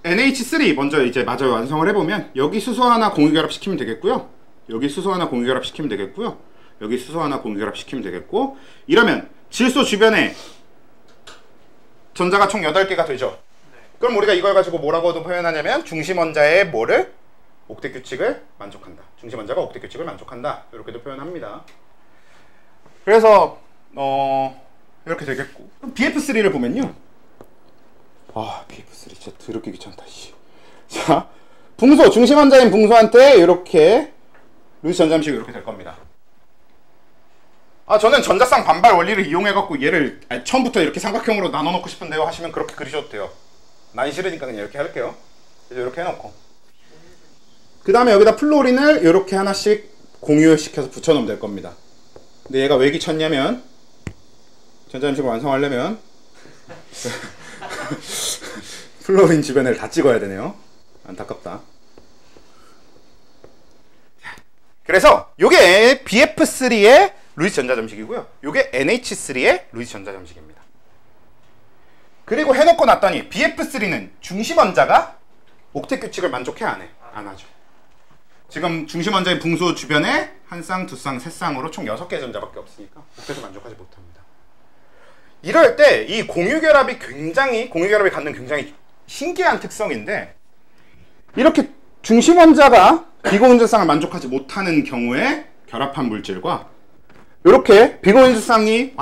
NH3 먼저 이제 마저 완성을 해보면, 여기 수소 하나 공유결합 시키면 되겠고요, 여기 수소 하나 공유결합 시키면 되겠고요, 여기 수소 하나 공유결합 시키면 되겠고, 이러면 질소 주변에 전자가 총 8개가 되죠. 그럼 우리가 이걸 가지고 뭐라고도 표현하냐면, 중심원자의 뭐를? 옥텟 규칙을 만족한다. 중심원자가 옥텟 규칙을 만족한다. 이렇게도 표현합니다. 그래서 이렇게 되겠고, 그럼 BF3를 보면요, BF3 진짜 더럽게 귀찮다. 자, 붕소, 중심원자인 붕소한테 이렇게 루이스 전자점식이 이렇게 될 겁니다. 저는 전자쌍 반발 원리를 이용해갖고 얘를 처음부터 이렇게 삼각형으로 나눠놓고 싶은데요 하시면 그렇게 그리셔도 돼요. 난 싫으니까 그냥 이렇게 할게요. 그래서 이렇게 해놓고, 그 다음에 여기다 플로린을 이렇게 하나씩 공유시켜서 붙여놓으면 될 겁니다. 근데 얘가 왜 귀찮냐면, 전자점식을 완성하려면 플로린 주변을 다 찍어야 되네요. 안타깝다. 그래서 요게 BF3의 루이스 전자점식이고요, 요게 NH3의 루이스 전자점식입니다. 그리고 해놓고 났더니 BF3는 중심원자가 옥텟 규칙을 만족해 안 해? 안 하죠. 지금 중심 원자의 붕소 주변에 한 쌍, 두 쌍, 세 쌍으로 총 6개의 전자밖에 없으니까 옥텟을 만족하지 못합니다. 이럴 때 이 공유결합이 공유결합이 갖는 굉장히 신기한 특성인데, 이렇게 중심 원자가 비공유전쌍을 만족하지 못하는 경우에 결합한 물질과 이렇게 비공유전쌍이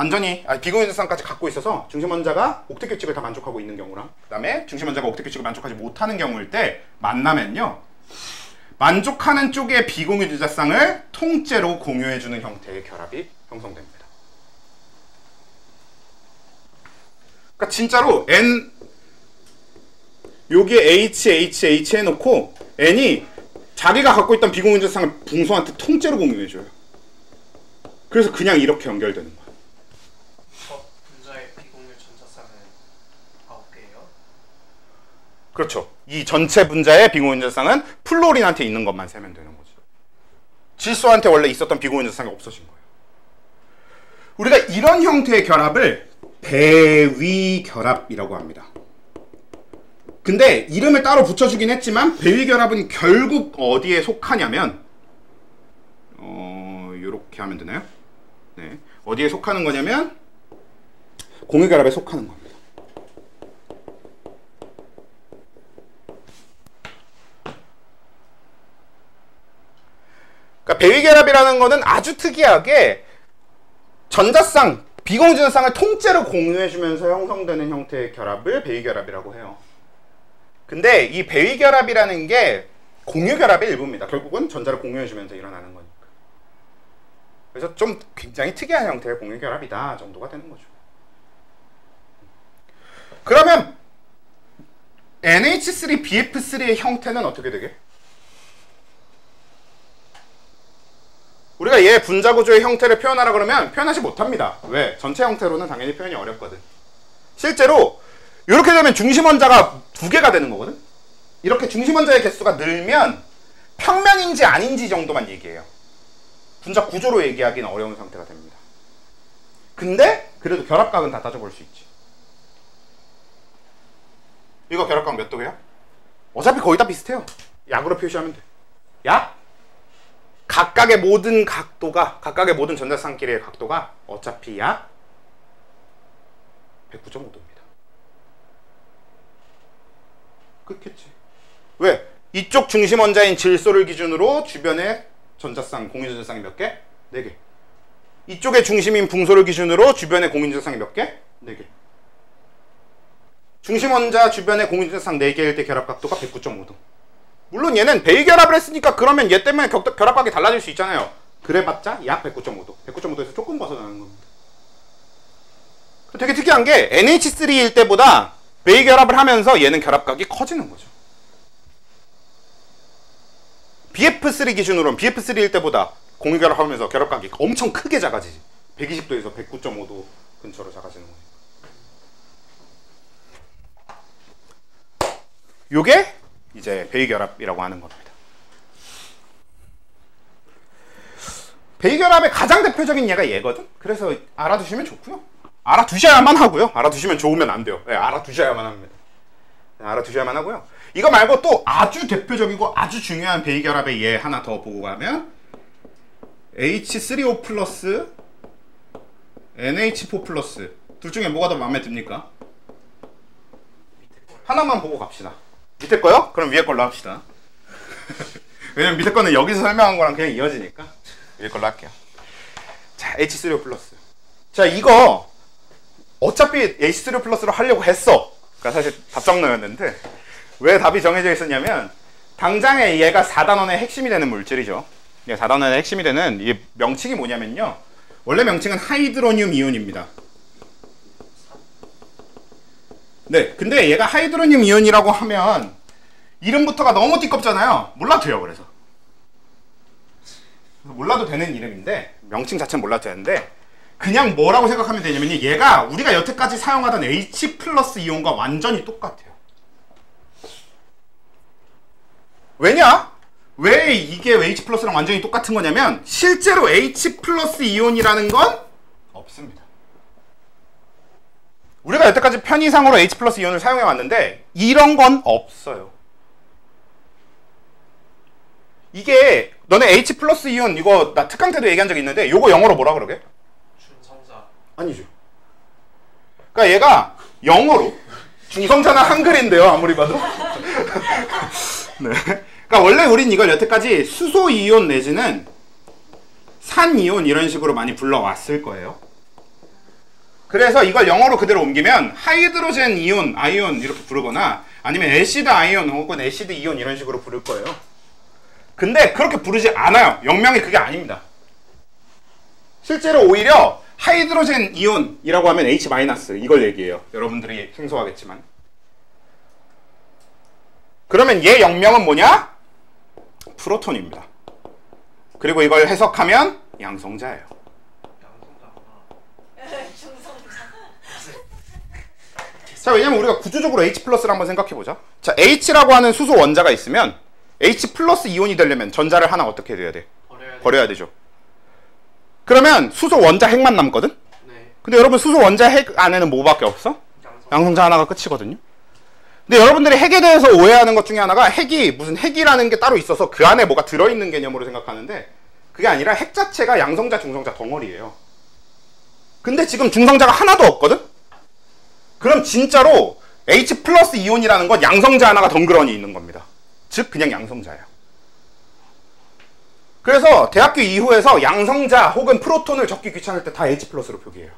비공유전쌍까지 갖고 있어서 중심 원자가 옥텟 규칙을 다 만족하고 있는 경우랑, 그 다음에 중심 원자가 옥텟 규칙을 만족하지 못하는 경우일 때 만나면요, 만족하는 쪽의 비공유전자쌍을 통째로 공유해주는 형태의 결합이 형성됩니다. 그러니까 진짜로 여기에 H 해놓고 N이 자기가 갖고 있던 비공유전자쌍을 붕소한테 통째로 공유해줘요. 그래서 그냥 이렇게 연결되는 거야. 분자의 비공유 전자쌍은 9개예요? 그렇죠. 이 전체 분자의 비공유전자쌍은 플로린한테 있는 것만 세면 되는 거죠. 질소한테 원래 있었던 비공유전자쌍이 없어진 거예요. 우리가 이런 형태의 결합을 배위결합이라고 합니다. 근데 이름을 따로 붙여주긴 했지만 배위결합은 결국 어디에 속하냐면 이렇게 하면 되나요? 네. 어디에 속하는 거냐면 공유결합에 속하는 겁니다. 그러니까 배위결합이라는 거는 아주 특이하게 전자쌍, 비공유전자쌍을 통째로 공유해주면서 형성되는 형태의 결합을 배위결합이라고 해요. 근데 이 배위결합이라는 게 공유결합의 일부입니다. 결국은 전자를 공유해주면서 일어나는 거니까. 그래서 좀 굉장히 특이한 형태의 공유결합이다 정도가 되는 거죠. 그러면 NH3BF3의 형태는 어떻게 되게? 우리가 얘 분자구조의 형태를 표현하라 그러면 표현하지 못합니다. 왜? 전체 형태로는 당연히 표현이 어렵거든. 실제로 이렇게 되면 중심원자가 2개가 되는 거거든. 이렇게 중심원자의 개수가 늘면 평면인지 아닌지 정도만 얘기해요. 분자 구조로 얘기하기는 어려운 상태가 됩니다. 근데 그래도 결합각은 다 따져볼 수 있지. 이거 결합각 몇 도예요? 어차피 거의 다 비슷해요. 약으로 표시하면 돼. 약? 각각의 모든 전자쌍끼리의 각도가 어차피 약 109.5도입니다. 그렇겠지. 왜? 이쪽 중심 원자인 질소를 기준으로 주변에 전자쌍, 공유전자쌍이 몇 개? 4개. 이쪽의 중심인 붕소를 기준으로 주변에 공유전자쌍이 몇 개? 4개. 중심 원자 주변에 공유전자쌍 4개일 때 결합각도가 109.5도. 물론 얘는 배위결합을 했으니까 그러면 얘 때문에 결합각이 달라질 수 있잖아요. 그래봤자 약 109.5도. 109.5도에서 조금 벗어나는 겁니다. 되게 특이한 게 NH3일 때보다 배위결합을 하면서 얘는 결합각이 커지는 거죠. BF3 기준으로는 BF3일 때보다 공유결합하면서 결합각이 엄청 크게 작아지지. 120도에서 109.5도 근처로 작아지는 거예요. 요게 이제 배위결합이라고 하는 겁니다. 배위결합의 가장 대표적인 예가 얘거든. 그래서 알아두시면 좋고요. 알아두셔야만 하고요. 알아두시면 좋으면 안 돼요. 네, 알아두셔야만 합니다. 네, 알아두셔야만 하고요. 이거 말고 또 아주 대표적이고 아주 중요한 배위결합의 예 하나 더 보고 가면 H3O 플러스 NH4 플러스 둘 중에 뭐가 더 마음에 듭니까? 하나만 보고 갑시다. 밑에 거요? 그럼 위에 걸로 합시다. 왜냐면 밑에 거는 여기서 설명한 거랑 그냥 이어지니까 위에 걸로 할게요. 자, H3O 플러스. 자, 이거 어차피 H3O 플러스로 하려고 했어. 그러니까 사실 답정너였는데 왜 답이 정해져 있었냐면 당장에 얘가 4단원의 핵심이 되는 물질이죠. 얘가 4단원의 핵심이 되는 이 명칭이 뭐냐면요. 원래 명칭은 하이드로늄 이온입니다. 네, 근데 얘가 하이드로늄 이온이라고 하면 이름부터가 너무 띠껍잖아요. 몰라도 돼요. 그래서 몰라도 되는 이름인데 명칭 자체는 몰라도 되는데 그냥 뭐라고 생각하면 되냐면 얘가 우리가 여태까지 사용하던 H 플러스 이온과 완전히 똑같아요. 왜냐? 왜 이게 H 플러스랑 완전히 똑같은 거냐면 실제로 H 플러스 이온이라는 건 없습니다. 우리가 여태까지 편의상으로 H 플러스 이온을 사용해 왔는데 이런 건 없어요. 이게 너네 H 플러스 이온 이거 나 특강 때도 얘기한 적 있는데 요거 영어로 뭐라 그러게? 준성자. 아니죠. 그러니까 얘가 영어로 중성자나 한글인데요 아무리 봐도. 네. 그러니까 원래 우린 이걸 여태까지 수소 이온 내지는 산 이온 이런 식으로 많이 불러왔을 거예요. 그래서 이걸 영어로 그대로 옮기면 하이드로젠 이온, 아이온 이렇게 부르거나 아니면 애시드 아이온 혹은 애시드 이온 이런 식으로 부를 거예요. 근데 그렇게 부르지 않아요. 영명이 그게 아닙니다. 실제로 오히려 하이드로젠 이온이라고 하면 H- 이걸 얘기해요. 여러분들이 생소하겠지만. 그러면 얘 영명은 뭐냐? 프로톤입니다. 그리고 이걸 해석하면 양성자예요. 자, 왜냐면 우리가 구조적으로 H 플러스를 한번 생각해보자. 자, H라고 하는 수소 원자가 있으면 H 플러스 이온이 되려면 전자를 하나 어떻게 돼야 돼? 버려야 되죠. 그러면 수소 원자 핵만 남거든? 네. 근데 여러분 수소 원자 핵 안에는 뭐밖에 없어? 양성자 하나가 끝이거든요. 근데 여러분들이 핵에 대해서 오해하는 것 중에 하나가 핵이 무슨 핵이라는 게 따로 있어서 그 안에 뭐가 들어있는 개념으로 생각하는데 그게 아니라 핵 자체가 양성자, 중성자 덩어리예요. 근데 지금 중성자가 하나도 없거든? 그럼 진짜로 H 플러스 이온이라는 건 양성자 하나가 덩그러니 있는 겁니다. 즉 그냥 양성자예요. 그래서 대학교 이후에서 양성자 혹은 프로톤을 적기 귀찮을 때 다 H 플러스로 표기해요.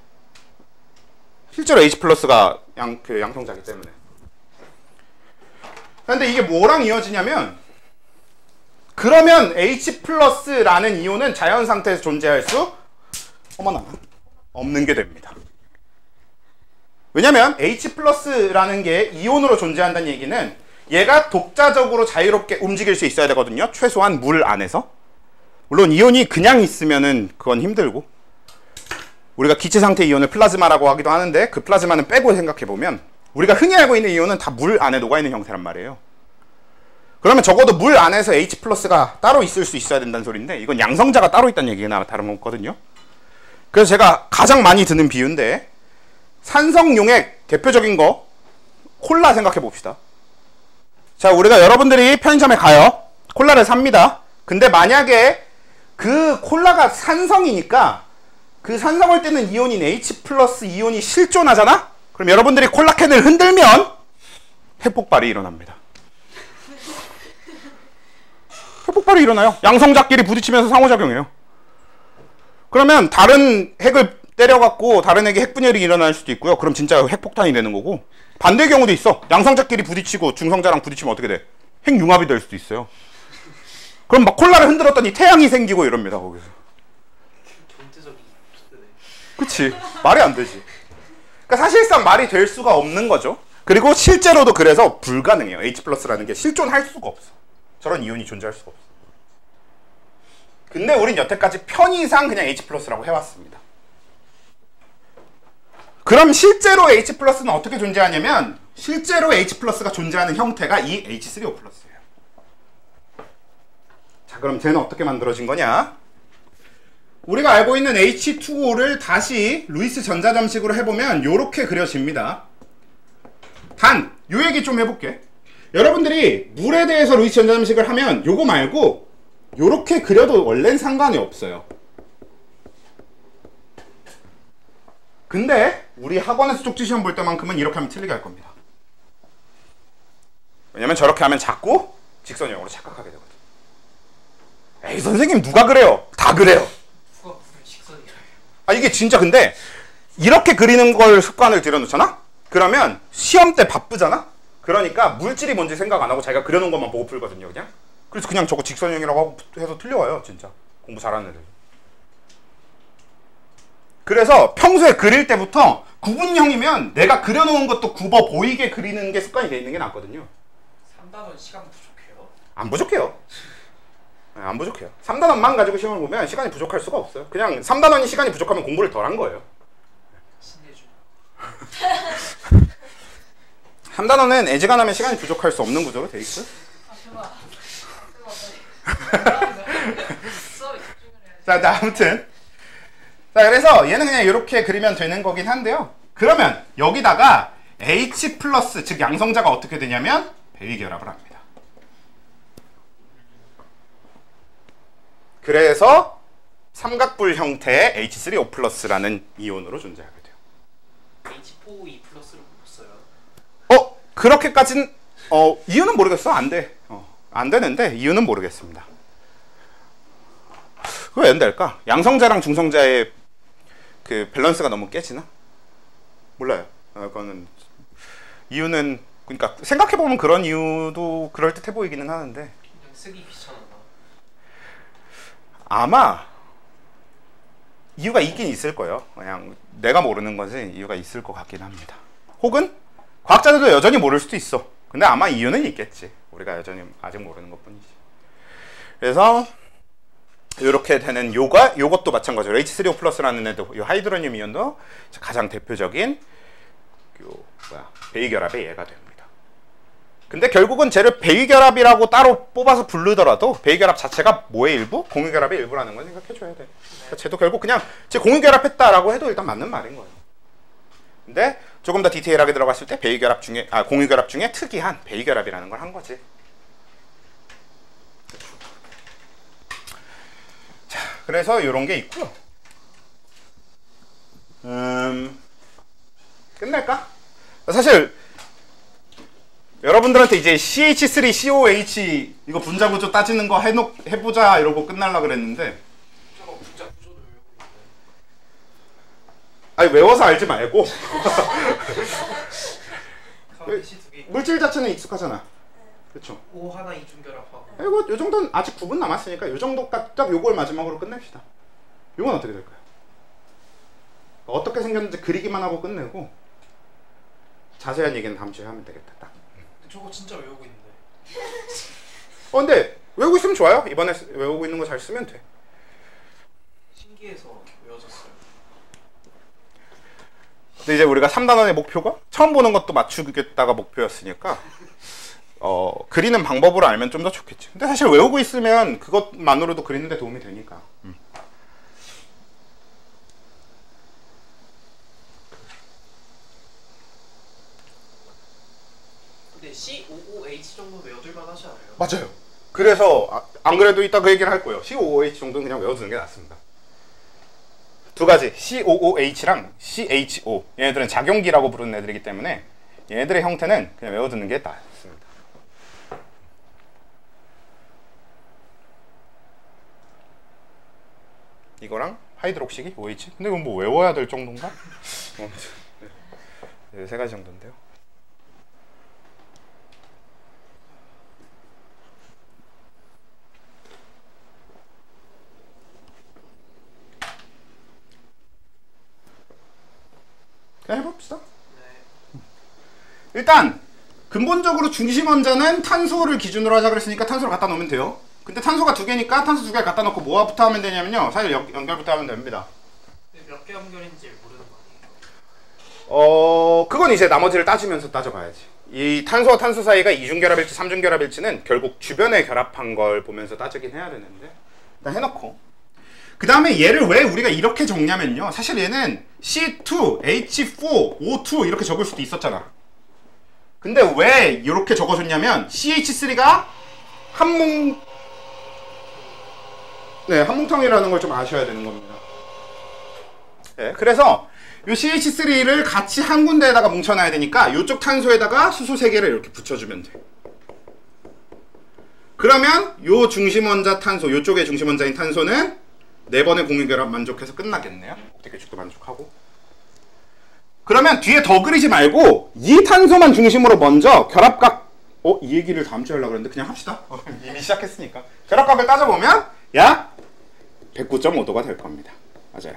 실제로 H 플러스가 양성자이기 때문에. 근데 이게 뭐랑 이어지냐면 그러면 H 플러스라는 이온은 자연 상태에서 존재할 수 없는 게 됩니다. 왜냐면 H 플러스라는 게 이온으로 존재한다는 얘기는 얘가 독자적으로 자유롭게 움직일 수 있어야 되거든요. 최소한 물 안에서. 물론 이온이 그냥 있으면은 그건 힘들고 우리가 기체 상태 이온을 플라즈마라고 하기도 하는데 그 플라즈마는 빼고 생각해보면 우리가 흔히 알고 있는 이온은 다 물 안에 녹아있는 형태란 말이에요. 그러면 적어도 물 안에서 H 플러스가 따로 있을 수 있어야 된다는 소리인데 이건 양성자가 따로 있다는 얘기가 다름없거든요. 그래서 제가 가장 많이 드는 비유인데 산성용액 대표적인 거 콜라 생각해 봅시다. 자, 우리가 여러분들이 편의점에 가요. 콜라를 삽니다. 근데 만약에 그 콜라가 산성이니까 그 산성을 띠는 이온인 H 플러스 이온이 실존하잖아? 그럼 여러분들이 콜라캔을 흔들면 핵폭발이 일어납니다. 핵폭발이 일어나요. 양성자끼리 부딪히면서 상호작용해요. 그러면 다른 핵을 때려갖고 다른 핵이 핵분열이 일어날 수도 있고요. 그럼 진짜 핵폭탄이 되는 거고 반대의 경우도 있어. 양성자끼리 부딪히고 중성자랑 부딪히면 어떻게 돼? 핵융합이 될 수도 있어요. 그럼 막 콜라를 흔들었더니 태양이 생기고 이럽니다. 거기서. 경제적인 그치. 말이 안 되지. 그러니까 사실상 말이 될 수가 없는 거죠. 그리고 실제로도 그래서 불가능해요. H 플러스라는 게 실존할 수가 없어. 저런 이온이 존재할 수가 없어. 근데 우린 여태까지 편의상 그냥 H 플러스라고 해왔습니다. 그럼 실제로 H 플러스는 어떻게 존재하냐면 실제로 H 플러스가 존재하는 형태가 이 H3O 플러스예요. 자, 그럼 쟤는 어떻게 만들어진 거냐? 우리가 알고 있는 H2O를 다시 루이스 전자점식으로 해보면 이렇게 그려집니다. 단, 요 얘기 좀 해볼게. 여러분들이 물에 대해서 루이스 전자점식을 하면 요거 말고 요렇게 그려도 원래는 상관이 없어요. 근데 우리 학원에서 쪽지 시험 볼 때만큼은 이렇게 하면 틀리게 할 겁니다. 왜냐면 저렇게 하면 자꾸 직선형으로 착각하게 되거든. 에이 선생님 누가 그래요? 다 그래요. 누가 무슨 식선이야. 아 이게 진짜 근데 이렇게 그리는 걸 습관을 들여놓잖아? 그러면 시험 때 바쁘잖아? 그러니까 물질이 뭔지 생각 안 하고 자기가 그려놓은 것만 보고 풀거든요 그냥. 그래서 그냥 저거 직선형이라고 해서 틀려와요 진짜. 공부 잘하는 애들. 그래서 평소에 그릴 때부터 구분형이면 내가 그려놓은 것도 굽어 보이게 그리는 게 습관이 돼 있는 게 낫거든요. 3단원 시간 부족해요? 안 부족해요. 네, 안 부족해요. 3단원만 가지고 시험을 보면 시간이 부족할 수가 없어요. 그냥 3단원이 시간이 부족하면 공부를 덜 한 거예요. 신내주. 3단원은 애지간하면 시간이 부족할 수 없는 구조로 돼 있고요. 자, 아무튼 자, 그래서 얘는 그냥 이렇게 그리면 되는 거긴 한데요. 그러면 여기다가 H 플러스, 즉 양성자가 어떻게 되냐면 배위결합을 합니다. 그래서 삼각불 형태의 H3O+라는 이온으로 존재하게 돼요. H4O2 플러스를 못 써요. 그렇게까진 이유는 모르겠어. 안 돼. 안 되는데 이유는 모르겠습니다. 그거 왜 안 될까? 양성자랑 중성자의 그 밸런스가 너무 깨지나? 몰라요. 그거는 이유는 그러니까 생각해 보면 그런 이유도 그럴 듯해 보이기는 하는데 그냥 쓰기 귀찮았나? 아마 이유가 있긴 있을 거예요. 그냥 내가 모르는 것은 이유가 있을 것 같긴 합니다. 혹은 과학자들도 여전히 모를 수도 있어. 근데 아마 이유는 있겠지. 우리가 여전히 아직 모르는 것뿐이지. 그래서 이렇게 되는 요것도 마찬가지로 H3O+라는 애도 요 하이드로늄 이온도 가장 대표적인 베이결합의 예가 됩니다. 근데 결국은 쟤를 베이결합이라고 따로 뽑아서 부르더라도 베이결합 자체가 뭐의 일부? 공유결합의 일부라는 걸 생각해줘야 돼. 그러니까 쟤도 결국 그냥 쟤 공유결합했다라고 해도 일단 맞는 말인 거예요. 근데 조금 더 디테일하게 들어갔을 때 공유결합 중에 특이한 베이결합이라는 걸 한 거지. 자, 그래서 이런 게 있고요. 끝낼까? 사실 여러분들한테 이제 CH3COH 이거 분자 구조 따지는 거 해보자 이러고 끝날라 그랬는데 저거 분자 구조도 외우고 있는데. 아니 외워서 알지 말고 가운데 C 두 개. 물질 자체는 익숙하잖아. 그렇죠? O 하나 이중결합하고. 이거 요 정도는 아직 9분 남았으니까 요 정도까지 딱 요걸 마지막으로 끝냅시다. 요건 어떻게 될까요? 어떻게 생겼는지 그리기만 하고 끝내고 자세한 얘기는 다음 주에 하면 되겠다. 딱. 근데 저거 진짜 외우고 있는데. 근데 외우고 있으면 좋아요. 이번에 외우고 있는 거 잘 쓰면 돼. 신기해서 외워졌어요. 근데 이제 우리가 3단원의 목표가 처음 보는 것도 맞추겠다가 목표였으니까 그리는 방법으로 알면 좀 더 좋겠지. 근데 사실 외우고 있으면 그것만으로도 그리는 데 도움이 되니까. 근데 COOH 정도 외워둘만 하지 않아요? 맞아요. 그래서 안 그래도 이따 그 얘기를 할 거예요. COOH 정도는 그냥 외워두는 게 낫습니다. 두 가지 COOH랑 CHO 얘네들은 작용기라고 부르는 애들이기 때문에 얘네들의 형태는 그냥 외워두는 게 낫습니다. 이거랑 하이드록시기 OH. 근데 이건 뭐 외워야 될 정도인가? 네, 세 가지 정도인데요. 그냥 해봅시다. 네. 일단 근본적으로 중심 원자는 탄소를 기준으로 하자 그랬으니까 탄소를 갖다 놓으면 돼요. 근데 탄소가 두 개니까 탄소 두 개를 갖다 놓고 뭐부터 하면 되냐면요. 사실 연결부터 하면 됩니다. 몇 개 연결인지 모르는 거 아니에요? 그건 이제 나머지를 따지면서 따져봐야지. 이 탄소와 탄소 사이가 이중결합일지 삼중결합일지는 결국 주변에 결합한 걸 보면서 따지긴 해야 되는데 일단 해놓고 그 다음에 얘를 왜 우리가 이렇게 적냐면요. 사실 얘는 C2, H4, O2 이렇게 적을 수도 있었잖아. 근데 왜 이렇게 적어줬냐면 CH3가 한뭉텅이라는 걸 좀 아셔야 되는 겁니다. 네, 그래서 이 CH3를 같이 한 군데에다가 뭉쳐놔야 되니까 이쪽 탄소에다가 수소 3개를 이렇게 붙여주면 돼. 그러면 요 중심원자 탄소, 요쪽의 중심원자인 탄소는 4번의 공유결합 만족해서 끝나겠네요. 옥텟계축도 만족하고. 그러면 뒤에 더 그리지 말고 이 탄소만 중심으로 먼저 결합각 이 얘기를 다음 주에 하려고 했는데 그냥 합시다. 이미 시작했으니까. 결합각을 따져보면 약 109.5도가 될 겁니다. 맞아요.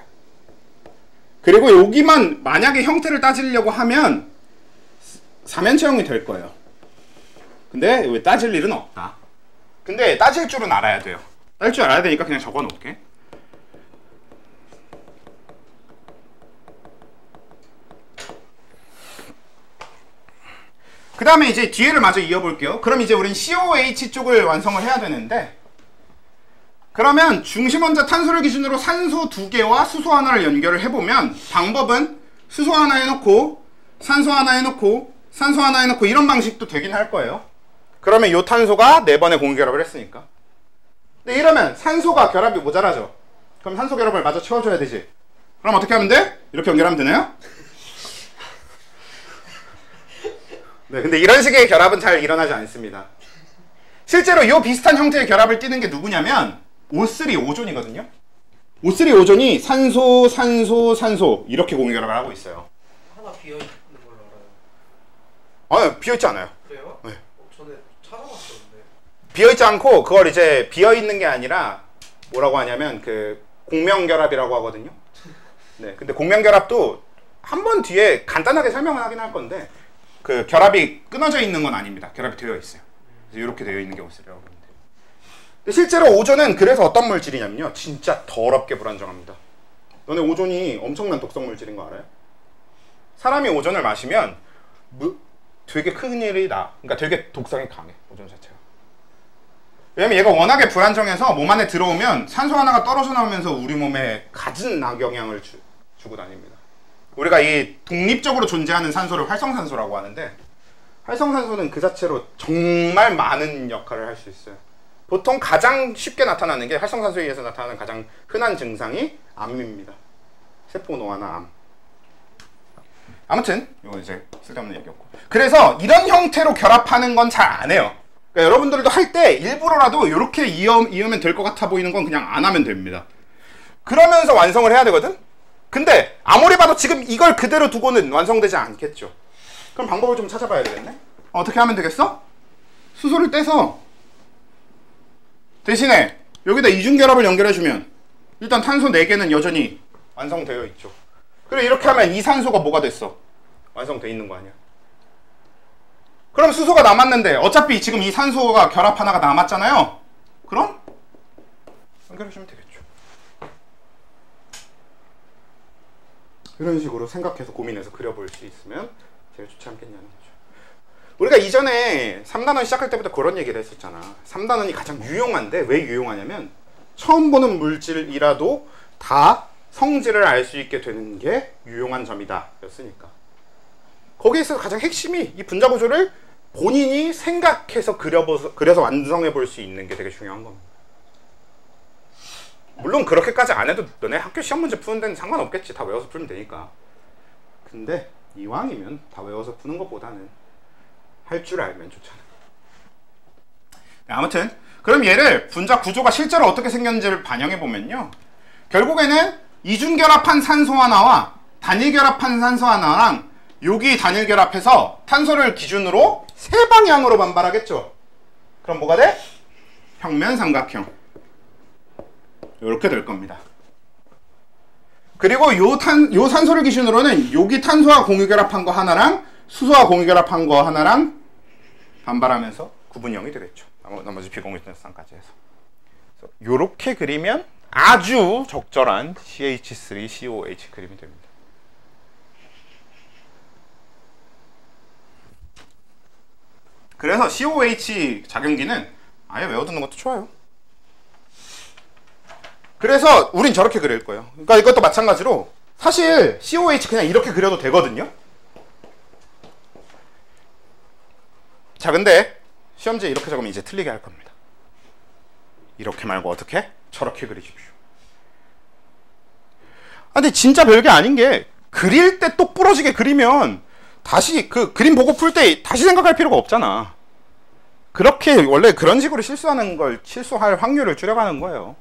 그리고 여기만 만약에 형태를 따지려고 하면 삼연체형이 될 거예요. 근데 왜 따질 일은 없다. 근데 따질 줄은 알아야 돼요. 따질 줄 알아야 되니까 그냥 적어 놓을게. 그 다음에 이제 뒤에를 마저 이어볼게요. 그럼 이제 우린 COH 쪽을 완성을 해야 되는데 그러면 중심원자 탄소를 기준으로 산소 2개와 수소 하나를 연결을 해보면 방법은 수소 하나 해놓고 산소 하나 해놓고 산소 하나 해놓고 이런 방식도 되긴 할 거예요. 그러면 이 탄소가 4번의 공유결합을 했으니까 근데 이러면 산소가 결합이 모자라죠. 그럼 산소 결합을 마저 채워줘야 되지. 그럼 어떻게 하면 돼? 이렇게 연결하면 되나요? 네, 근데 이런 식의 결합은 잘 일어나지 않습니다. 실제로 이 비슷한 형태의 결합을 띠는 게 누구냐면 O3, 오존이거든요. O3, 오존이 산소, 산소, 산소 이렇게 공유 결합을 하고 있어요. 하나 비어 있는 걸로 알아요. 아, 비어있지 않아요. 그래요? 네. 전에 찾아봤었는데. 비어있지 않고 그걸 이제 비어있는 게 아니라 뭐라고 하냐면 그 공명결합이라고 하거든요. 네, 근데 공명결합도 한 번 뒤에 간단하게 설명을 하긴 할 건데 그 결합이 끊어져 있는 건 아닙니다. 결합이 되어 있어요. 이렇게 되어 있는 게 O3라고 하면 돼요. 근데 실제로 오존은 그래서 어떤 물질이냐면요, 진짜 더럽게 불안정합니다. 너네 오존이 엄청난 독성 물질인 거 알아요? 사람이 오존을 마시면 되게 큰 일이 나. 그러니까 되게 독성이 강해, 오존 자체가. 왜냐면 얘가 워낙에 불안정해서 몸 안에 들어오면 산소 하나가 떨어져 나오면서 우리 몸에 갖은 악영향을 주고 다닙니다. 우리가 이 독립적으로 존재하는 산소를 활성산소라고 하는데, 활성산소는 그 자체로 정말 많은 역할을 할 수 있어요. 보통 가장 쉽게 나타나는 게 활성산소에 의해서 나타나는 가장 흔한 증상이 암입니다. 세포 노화나 암. 아무튼 이거 이제 쓸데없는 얘기였고. 그래서 이런 형태로 결합하는 건 잘 안 해요. 그러니까 여러분들도 할 때 일부러라도 이렇게 이으면 될 것 같아 보이는 건 그냥 안 하면 됩니다. 그러면서 완성을 해야 되거든? 근데 아무리 봐도 지금 이걸 그대로 두고는 완성되지 않겠죠. 그럼 방법을 좀 찾아봐야 되겠네? 어떻게 하면 되겠어? 수소를 떼서 대신에 여기다 이중결합을 연결해주면 일단 탄소 4개는 여전히 완성되어 있죠. 그리고 이렇게 하면 이 산소가 뭐가 됐어? 완성되어 있는 거 아니야? 그럼 수소가 남았는데 어차피 지금 이 산소가 결합 하나가 남았잖아요. 그럼 연결해주면 되겠죠. 이런 식으로 생각해서 고민해서 그려볼 수 있으면 제일 좋지 않겠냐는 거죠. 우리가 이전에 3단원 시작할 때부터 그런 얘기를 했었잖아. 3단원이 가장 유용한데 왜 유용하냐면 처음 보는 물질이라도 다 성질을 알 수 있게 되는 게 유용한 점이다 였으니까. 거기에서 가장 핵심이 이 분자 구조를 본인이 생각해서 그려서 완성해 볼 수 있는 게 되게 중요한 겁니다. 물론 그렇게까지 안 해도 너네 학교 시험 문제 푸는 데는 상관없겠지. 다 외워서 풀면 되니까. 근데 이왕이면 다 외워서 푸는 것보다는 할 줄 알면 좋잖아. 아무튼 그럼 얘를 분자 구조가 실제로 어떻게 생겼는지를 반영해 보면요, 결국에는 이중결합한 산소 하나와 단일결합한 산소 하나랑 여기 단일결합해서 탄소를 기준으로 세 방향으로 반발하겠죠. 그럼 뭐가 돼? 평면 삼각형. 이렇게 될 겁니다. 그리고 요 산소를 기준으로는 여기 탄소와 공유결합한 거 하나랑 수소와 공유결합한 거 하나랑 반발하면서 구분형이 되겠죠. 나머지 비공유전쌍까지 해서. 요렇게 그리면 아주 적절한 CH3COH 그림이 됩니다. 그래서 COH 작용기는 아예 외워두는 것도 좋아요. 그래서 우린 저렇게 그릴 거예요. 그러니까 이것도 마찬가지로 사실 COH 그냥 이렇게 그려도 되거든요. 자, 근데 시험지에 이렇게 적으면 이제 틀리게 할 겁니다. 이렇게 말고 어떻게? 저렇게 그리십시오. 아, 근데 진짜 별게 아닌 게 그릴 때 똑부러지게 그리면 다시 그 그림 보고 풀 때 다시 생각할 필요가 없잖아. 그렇게 원래 그런 식으로 실수할 확률을 줄여가는 거예요.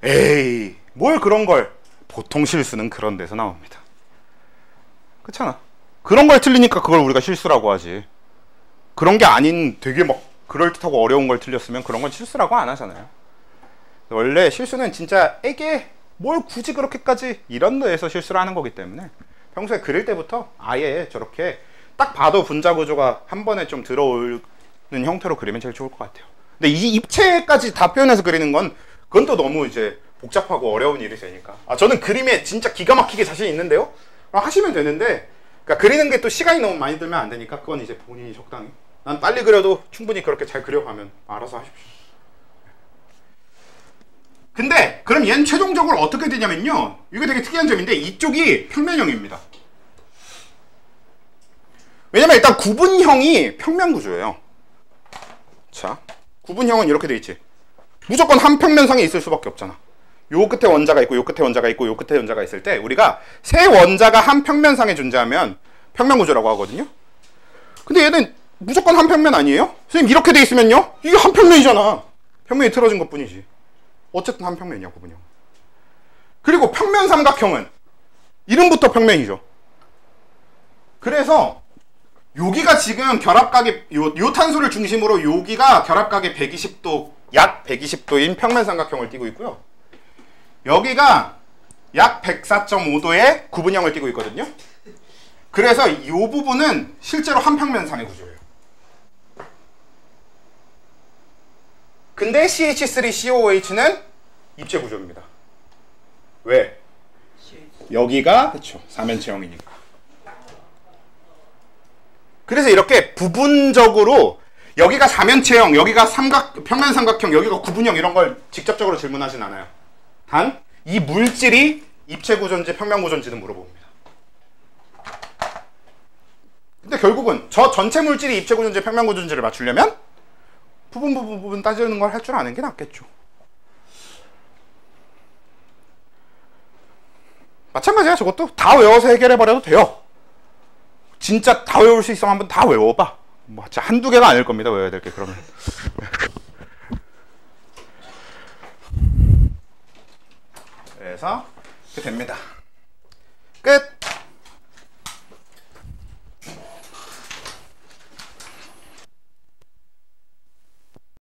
에이, 뭘 그런 걸. 보통 실수는 그런 데서 나옵니다. 그렇잖아. 그런 걸 틀리니까 그걸 우리가 실수라고 하지. 그런 게 아닌 되게 막 그럴듯하고 어려운 걸 틀렸으면 그런 건 실수라고 안 하잖아요. 원래 실수는 진짜 에게 뭘 굳이 그렇게까지 이런 데에서 실수를 하는 거기 때문에 평소에 그릴 때부터 아예 저렇게 딱 봐도 분자 구조가 한 번에 좀 들어오는 형태로 그리면 제일 좋을 것 같아요. 근데 이 입체까지 다 표현해서 그리는 건 그건 또 너무 이제 복잡하고 어려운 일이 되니까. 저는 그림에 진짜 기가 막히게 자신 있는데요? 하시면 되는데, 그러니까 그리는 게 또 시간이 너무 많이 들면 안 되니까 그건 이제 본인이 적당히. 난 빨리 그려도 충분히 그렇게 잘 그려가면 알아서 하십시오. 근데 그럼 얘는 최종적으로 어떻게 되냐면요, 이게 되게 특이한 점인데 이쪽이 평면형입니다. 왜냐면 일단 구분형이 평면 구조예요. 자, 구분형은 이렇게 돼 있지. 무조건 한 평면상에 있을 수밖에 없잖아. 요 끝에 원자가 있고 요 끝에 원자가 있고 요 끝에 원자가 있을 때 우리가 세 원자가 한 평면상에 존재하면 평면구조라고 하거든요. 근데 얘는 무조건 한 평면 아니에요? 선생님 이렇게 돼 있으면요? 이게 한 평면이잖아. 평면이 틀어진 것뿐이지. 어쨌든 한 평면이야 구분형. 그리고 평면 삼각형은 이름부터 평면이죠. 그래서 여기가 지금 결합각이 요 탄소를 중심으로 여기가 결합각이 120도 약 120도인 평면 삼각형을 띠고 있고요. 여기가 약 104.5도의 구분형을 띠고 있거든요. 그래서 이 부분은 실제로 한 평면상의 구조예요. 근데 CH3COOH는 입체 구조입니다. 왜? 여기가 그렇죠. 사면체형이니까. 그래서 이렇게 부분적으로 여기가 사면체형, 여기가 평면삼각형, 여기가 구분형 이런 걸 직접적으로 질문하진 않아요. 단 이 물질이 입체 구조인지 평면 구조인지는 물어봅니다. 근데 결국은 저 전체 물질이 입체 구조인지 평면 구조인지를 맞추려면 부분 따지는 걸 할 줄 아는 게 낫겠죠. 마찬가지야. 저것도 다 외워서 해결해버려도 돼요. 진짜 다 외울 수 있으면 한번 다 외워봐. 뭐 진짜 한두 개가 아닐 겁니다. 외워야 될 게 그러면. 그래서 이렇게 됩니다. 끝.